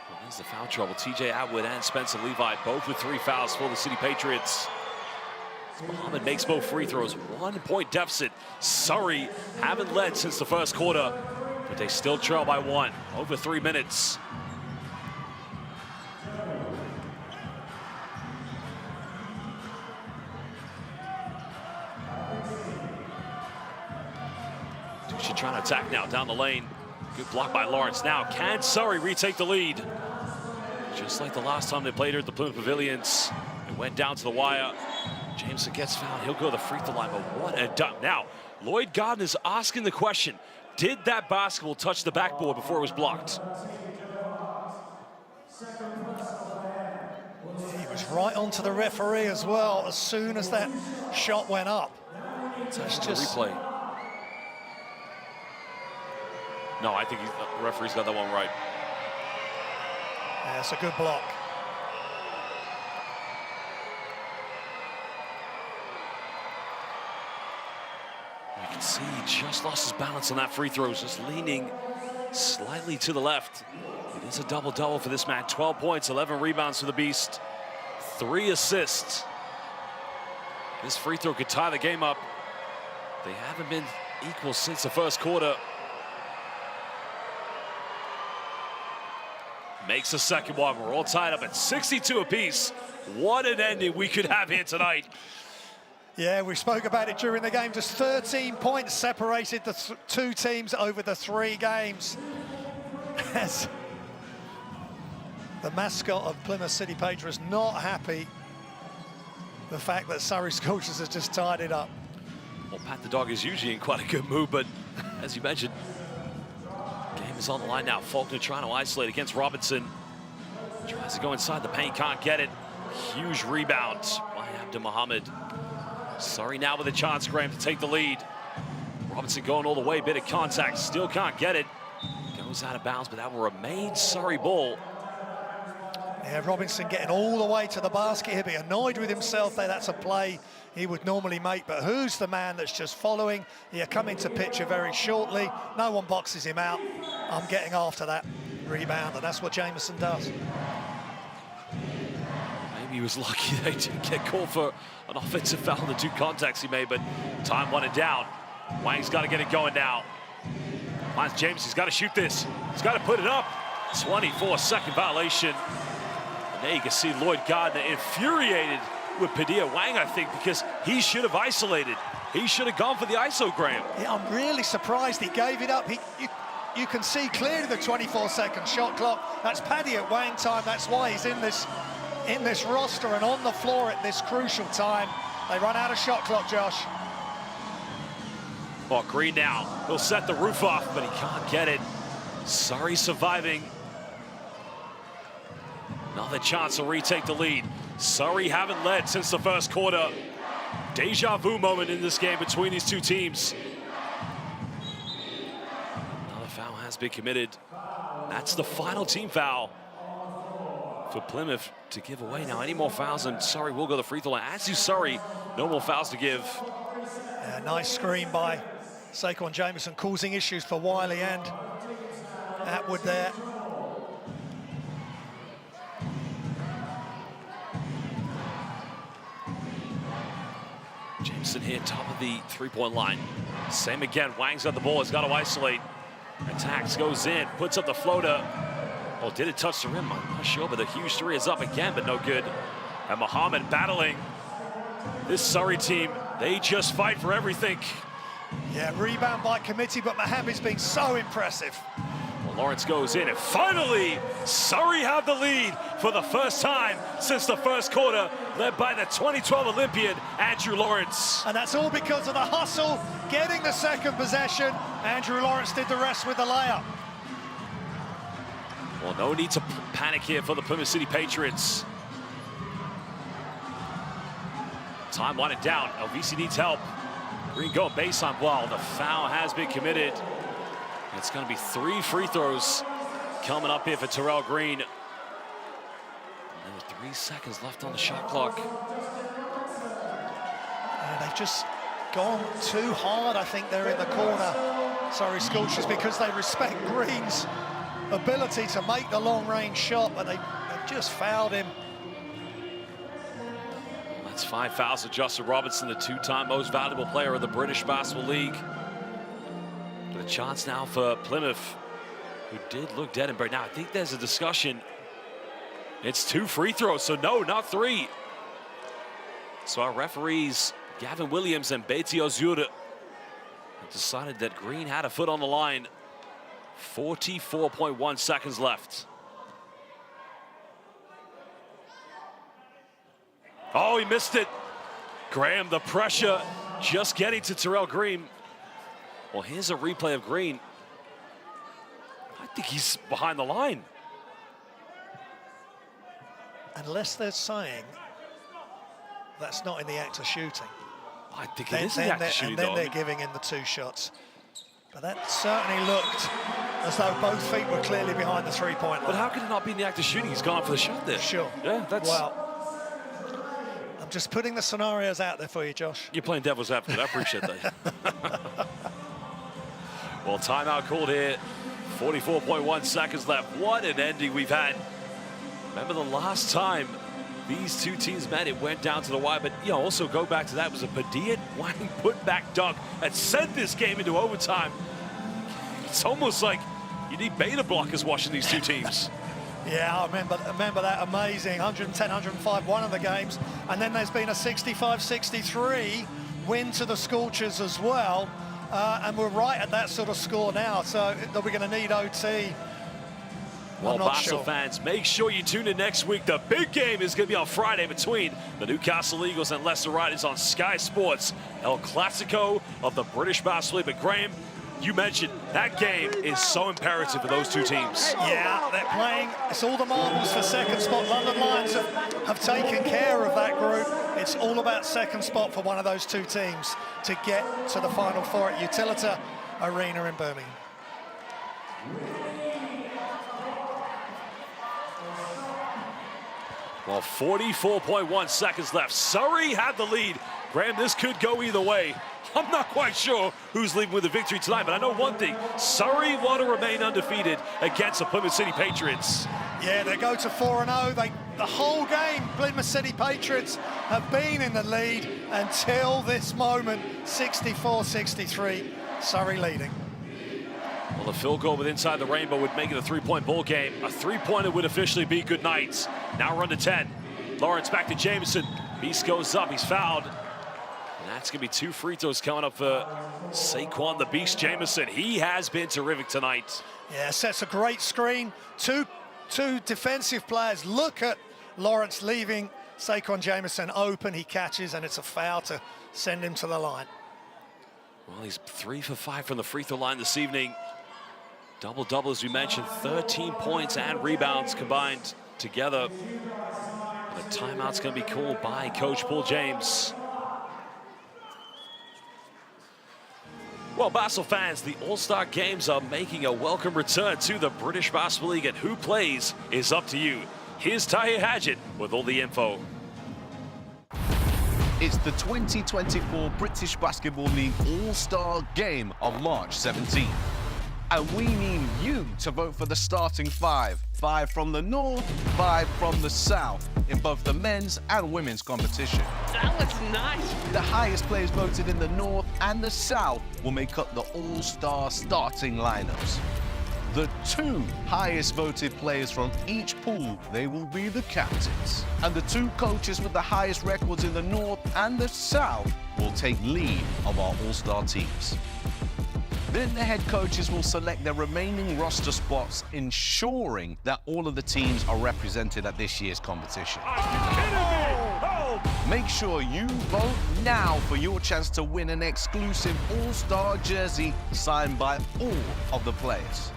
Well, there's the foul trouble. TJ Atwood and Spencer Levi, both with 3 fouls for the City Patriots. Muhammad makes both free throws. 1 point deficit. Surrey haven't led since the first quarter, but They still trail by 1, over 3 minutes. Dusha trying to attack now down the lane. Good block by Lawrence. Now, can Surrey retake the lead? Just like the last time they played here at the Plymouth Pavilions. It went down to the wire. Jameson gets fouled. He'll go to the free throw line, but what a dunk. Now, Lloyd Garden is asking the question, did that basketball touch the backboard before it was blocked? He was right onto the referee as well as soon as that shot went up. It's actually just a replay. No, I think the referee's got that one right. Yeah, it's a good block. You can see he just lost his balance on that free throw. He's just leaning slightly to the left. It is a double-double for this man. 12 points, 11 rebounds for the Beast, 3 assists. This free throw could tie the game up. They haven't been equal since the first quarter. Makes the second one. We're all tied up at 62 apiece. What an ending we could have here tonight. Yeah, we spoke about it during the game. Just 13 points separated the two teams over the 3 games. As the mascot of Plymouth City Patriots not happy the fact that Surrey Scorchers has just tied it up. Well, Pat the Dog is usually in quite a good mood, but as you mentioned, game is on the line now. Faulkner trying to isolate against Robinson. Tries to go inside the paint, can't get it. Huge rebound by Abdul Muhammad. Surrey now with a chance, Graham, to take the lead. Robinson going all the way, bit of contact, still can't get it. Goes out of bounds, but that will remain Surrey ball. Yeah, Robinson getting all the way to the basket. He'll be annoyed with himself there. That's a play he would normally make, but who's the man that's just following? He'll come into picture very shortly. No one boxes him out. I'm getting after that rebound, and that's what Jameson does. Maybe he was lucky they didn't get called for an offensive foul on the 2 contacts he made, but time wanted down. Wang's got to get it going now. Miles James, he's got to shoot this. He's got to put it up. 24-second violation. And there you can see Lloyd Gardner infuriated with Padilla Wang, I think, because he should have isolated. He should have gone for the ISO, Graham. Yeah, I'm really surprised he gave it up. You can see clearly the 24-second shot clock. That's Paddy at Wang time. That's why he's in this roster and on the floor at this crucial time. They run out of shot clock, Josh. Well, Green now. He'll set the roof off, but he can't get it. Surrey surviving. Another chance to retake the lead. Surrey haven't led since the first quarter. Deja vu moment in this game between these two teams. Another foul has been committed. That's the final team foul for Plymouth to give away. Now, any more fouls and Surrey will go to the free throw line. As do Surrey, no more fouls to give. Yeah, nice screen by Saquon Jameson, causing issues for Wiley and Atwood there. Jameson here, top of the three-point line. Same again, Wang's got the ball, he's got to isolate. Attacks, goes in, puts up the floater. Oh, did it touch the rim? I'm not sure, but the huge 3 is up again, but no good. And Muhammad battling. This Surrey team, they just fight for everything. Yeah, rebound by committee, but Mohamed's been so impressive. Well, Lawrence goes in, and finally, Surrey have the lead for the first time since the first quarter, led by the 2012 Olympian, Andrew Lawrence. And that's all because of the hustle, getting the second possession. Andrew Lawrence did the rest with the layup. Well, no need to panic here for the Plymouth City Patriots. Time wanted down. LVC needs help. Green go baseline. Well, the foul has been committed. It's going to be 3 free throws coming up here for Terrell Green. And there are 3 seconds left on the shot clock. And they've just gone too hard, I think, they're in the corner. Surrey Scorchers, because they respect Green's ability to make the long-range shot, but they've just fouled him. That's 5 fouls to Justin Robinson, the 2-time most valuable player of the British Basketball League. The chance now for Plymouth, who did look dead and buried. Now, I think there's a discussion. It's 2 free throws, so no, not 3. So our referees, Gavin Williams and Betty Ozura, decided that Green had a foot on the line. 44.1 seconds left. Oh, he missed it. Graham, the pressure just getting to Terrell Green. Well, here's a replay of Green. I think he's behind the line. Unless they're saying that's not in the act of shooting. I think it is in the act of shooting, and then though. they're giving him the 2 shots. But that certainly looked as though both feet were clearly behind the 3-point line. But how could it not be in the act of shooting? He's gone for the shot there. Sure. Yeah, that's... Well, I'm just putting the scenarios out there for you, Josh. You're playing devil's advocate. I appreciate that. Well, timeout called here. 44.1 seconds left. What an ending we've had. Remember the last time these 2 teams met, it went down to the wire. But, you know, also go back to that. It was a Padilla-Wang put-back dunk that sent this game into overtime. It's almost like you need beta blockers watching these 2 teams. Yeah, I remember that amazing 110, 105, one of the games. And then there's been a 65-63 win to the Scorchers as well. And we're right at that sort of score now. So are we going to need OT? Well, Basel fans, make sure you tune in next week. The big game is going to be on Friday between the Newcastle Eagles and Leicester Riders on Sky Sports. El Clasico of the British Basketball League. But Graham, you mentioned that game is so imperative for those 2 teams. Yeah, they're playing. It's all the marbles for second spot. London Lions have taken care of that group. It's all about second spot for one of those 2 teams to get to the Final Four at Utilita Arena in Birmingham. Well, 44.1 seconds left. Surrey had the lead. Graham, this could go either way. I'm not quite sure who's leaving with the victory tonight, but I know one thing. Surrey want to remain undefeated against the Plymouth City Patriots. Yeah, they go to 4-0. The whole game, Plymouth City Patriots have been in the lead until this moment, 64-63, Surrey leading. Well, the field goal with inside the rainbow would make it a 3-point ball game. A 3-pointer would officially be good night. Now we're under 10. Lawrence back to Jameson. Beast goes up, he's fouled. And that's gonna be 2 free throws coming up for Saquon the Beast Jameson. He has been terrific tonight. Yeah, sets a great screen. Two defensive players. Look at Lawrence leaving Saquon Jameson open. He catches, and it's a foul to send him to the line. Well, he's 3 for 5 from the free throw line this evening. Double-double, as we mentioned, 13 points and rebounds combined together. The timeout's going to be called by Coach Paul James. Well, Basel fans, the All-Star Games are making a welcome return to the British Basketball League, and who plays is up to you. Here's Tahir Hadjit with all the info. It's the 2024 British Basketball League All-Star Game on March 17th. And we need you to vote for the starting 5. 5 from the north, 5 from the south, in both the men's and women's competition. That was nice. The highest players voted in the north and the south will make up the All-Star starting lineups. The 2 highest voted players from each pool, they will be the captains. And the 2 coaches with the highest records in the north and the south will take lead of our All-Star teams. Then the head coaches will select their remaining roster spots, ensuring that all of the teams are represented at this year's competition. Make sure you vote now for your chance to win an exclusive All-Star jersey signed by all of the players.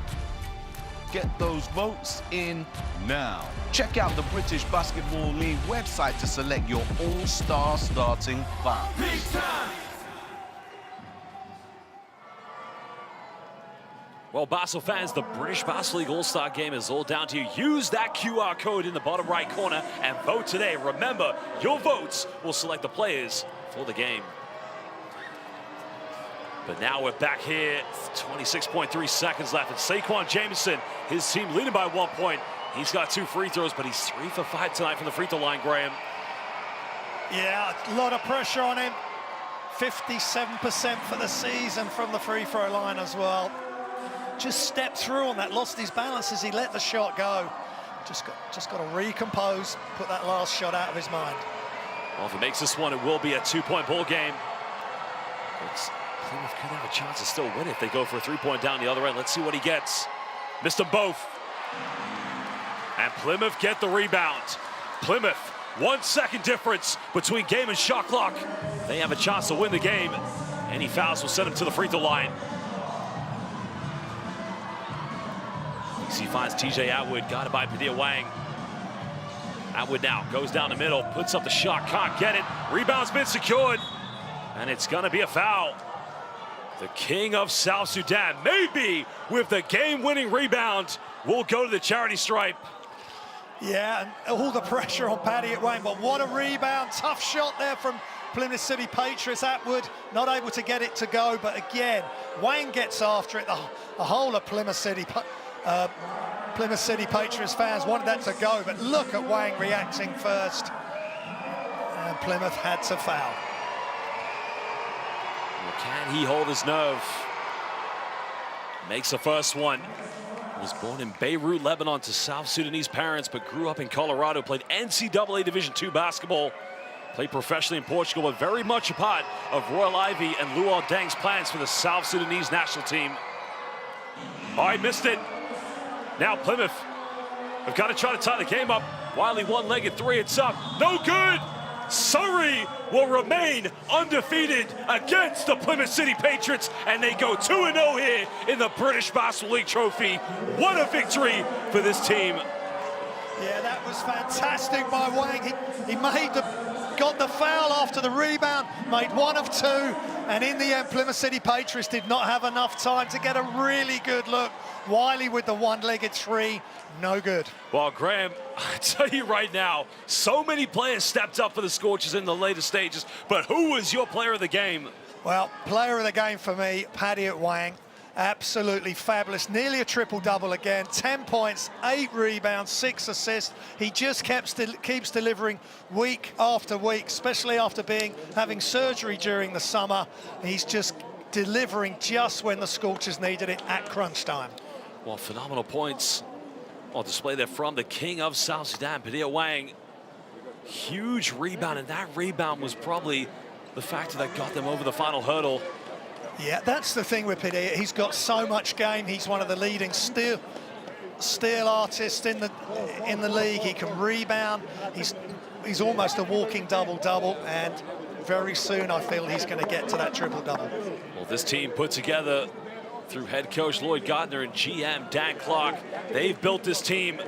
Get those votes in now. Check out the British Basketball League website to select your All-Star starting 5. Well, Basel fans, the British Basketball League All-Star Game is all down to you. Use that QR code in the bottom right corner and vote today. Remember, your votes will select the players for the game. But now we're back here, 26.3 seconds left. And Saquon Jameson, his team leading by 1 point. He's got 2 free throws, but he's 3 for 5 tonight from the free throw line, Graham. Yeah, a lot of pressure on him. 57% for the season from the free throw line as well. Just stepped through on that, lost his balance as he let the shot go. Just got to recompose, put that last shot out of his mind. Well, if it makes this one, it will be a 2-point ball game. Plymouth could have a chance to still win if they go for a 3-point down the other end. Let's see what he gets. Missed them both. And Plymouth get the rebound. Plymouth, 1 second difference between game and shot clock. They have a chance to win the game. Any fouls will send him to the free throw line. He finds TJ Atwood, guarded by Padilla Wang. Atwood now goes down the middle, puts up the shot, can't get it. Rebound's been secured, and it's gonna be a foul. The king of South Sudan, maybe with the game-winning rebound, will go to the charity stripe. Yeah, and all the pressure on Paddy at Wang, but what a rebound. Tough shot there from Plymouth City Patriots. Atwood not able to get it to go, but again, Wang gets after it. The whole of Plymouth City Patriots fans wanted that to go, but look at Wang reacting first. And Plymouth had to foul. Well, can he hold his nerve? Makes the first one. Was born in Beirut, Lebanon to South Sudanese parents, but grew up in Colorado, played NCAA Division II basketball, played professionally in Portugal, but very much a part of Royal Ivy and Luol Deng's plans for the South Sudanese national team. Oh, he missed it. Now Plymouth have got to try to tie the game up. Wiley one-legged three, it's up. No good! Surrey will remain undefeated against the Plymouth City Patriots, and they go 2-0 here in the British Basketball League Trophy. What a victory for this team. Yeah, that was fantastic by Wang. He got the foul after the rebound, made one of two, and in the end, Plymouth City Patriots did not have enough time to get a really good look. Wiley with the one-legged three, no good. Well, Graham, I tell you right now, so many players stepped up for the Scorchers in the later stages, but who was your player of the game? Well, player of the game for me, Paddy at Wang. Absolutely fabulous, nearly a triple-double again, 10 points, 8 rebounds, 6 assists. He just keeps delivering week after week, especially after having surgery during the summer. He's just delivering just when the Scorchers needed it at crunch time. Well, phenomenal points on display there from the king of South Sudan, Padilla Wang. Huge rebound, and that rebound was probably the factor that got them over the final hurdle. Yeah, that's the thing with Padilla. He's got so much game. He's one of the leading steal artists in the league. He can rebound. He's almost a walking double-double, and very soon I feel he's going to get to that triple-double. Well, this team put together through head coach Lloyd Gardner and GM Dan Clark, they've built this team.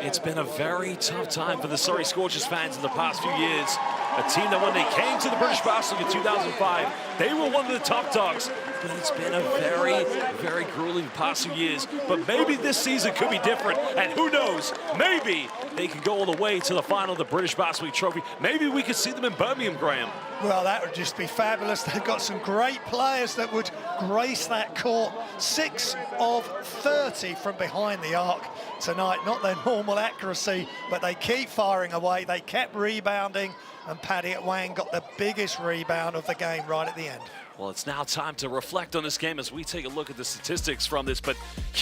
It's been a very tough time for the Surrey Scorchers fans in the past few years. A team that when they came to the British Basketball League in 2005, they were one of the top dogs. But it's been a very, very grueling past few years. But maybe this season could be different. And who knows, maybe they can go all the way to the final of the British Basketball League Trophy. Maybe we could see them in Birmingham, Graham. Well, that would just be fabulous. They've got some great players that would grace that court. 6 of 30 from behind the arc tonight. Not their normal accuracy, but they keep firing away. They kept rebounding, and Paddy at Wang got the biggest rebound of the game right at the end. Well, it's now time to reflect on this game as we take a look at the statistics from this. But,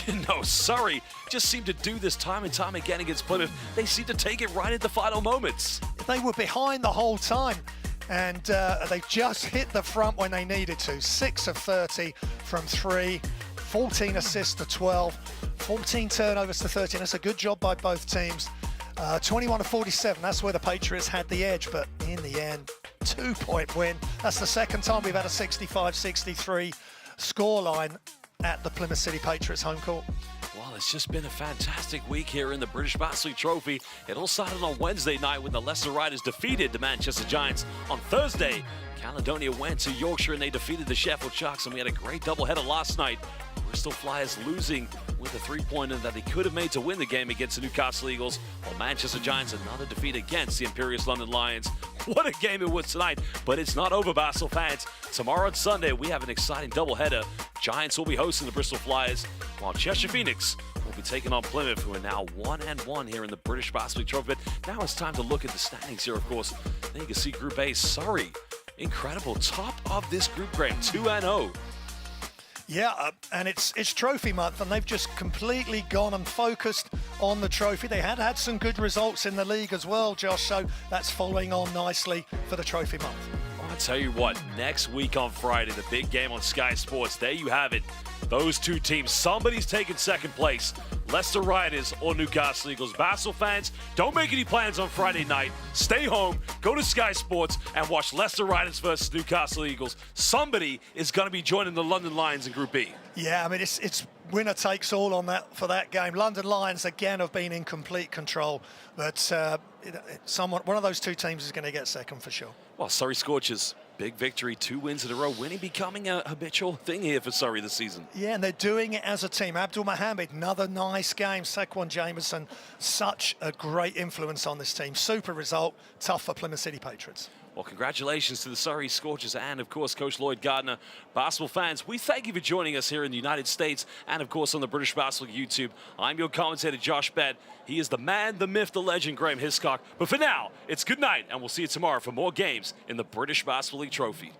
you know, Surrey just seemed to do this time and time again against Plymouth. They seem to take it right at the final moments. They were behind the whole time, and they just hit the front when they needed to. 6 of 30 from 3, 14 assists to 12, 14 turnovers to 13. That's a good job by both teams. 21 to 47, that's where the Patriots had the edge, but in the end, 2-point win. That's the second time we've had a 65-63 scoreline at the Plymouth City Patriots home court. Well, it's just been a fantastic week here in the British Basketball League Trophy. It all started on Wednesday night when the Leicester Riders defeated the Manchester Giants. On Thursday, Caledonia went to Yorkshire and they defeated the Sheffield Sharks, and we had a great doubleheader last night. Bristol Flyers losing with a three-pointer that they could have made to win the game against the Newcastle Eagles, while Manchester Giants another defeat against the Imperious London Lions. What a game it was tonight, but it's not over, Basel fans. Tomorrow on Sunday, we have an exciting doubleheader. Giants will be hosting the Bristol Flyers, while Cheshire Phoenix will be taking on Plymouth, who are now 1-1 here in the British Basketball League Trophy. But now it's time to look at the standings here, of course. There you can see Group A, Surrey Incredible. Top of this group, Graham, 2-0. Yeah, and it's trophy month, and they've just completely gone and focused on the trophy. They had some good results in the league as well, Josh, so that's following on nicely for the trophy month. I'll tell you what, next week on Friday, the big game on Sky Sports, there you have it. Those two teams, somebody's taking second place. Leicester Riders or Newcastle Eagles. Basel fans, don't make any plans on Friday night. Stay home, go to Sky Sports, and watch Leicester Riders versus Newcastle Eagles. Somebody is going to be joining the London Lions in Group B. Yeah, I mean, it's winner takes all on that for that game. London Lions, again, have been in complete control, but one of those two teams is going to get second for sure. Well, Surrey Scorchers, big victory, 2 wins in a row, winning becoming a habitual thing here for Surrey this season. Yeah, and they're doing it as a team. Abdul Mohamed, another nice game. Saquon Jameson, such a great influence on this team. Super result, tough for Plymouth City Patriots. Well, congratulations to the Surrey Scorchers and, of course, Coach Lloyd Gardner. Basketball fans, we thank you for joining us here in the United States and, of course, on the British Basketball YouTube. I'm your commentator, Josh Bett. He is the man, the myth, the legend, Graham Hiscock. But for now, it's good night, and we'll see you tomorrow for more games in the British Basketball League Trophy.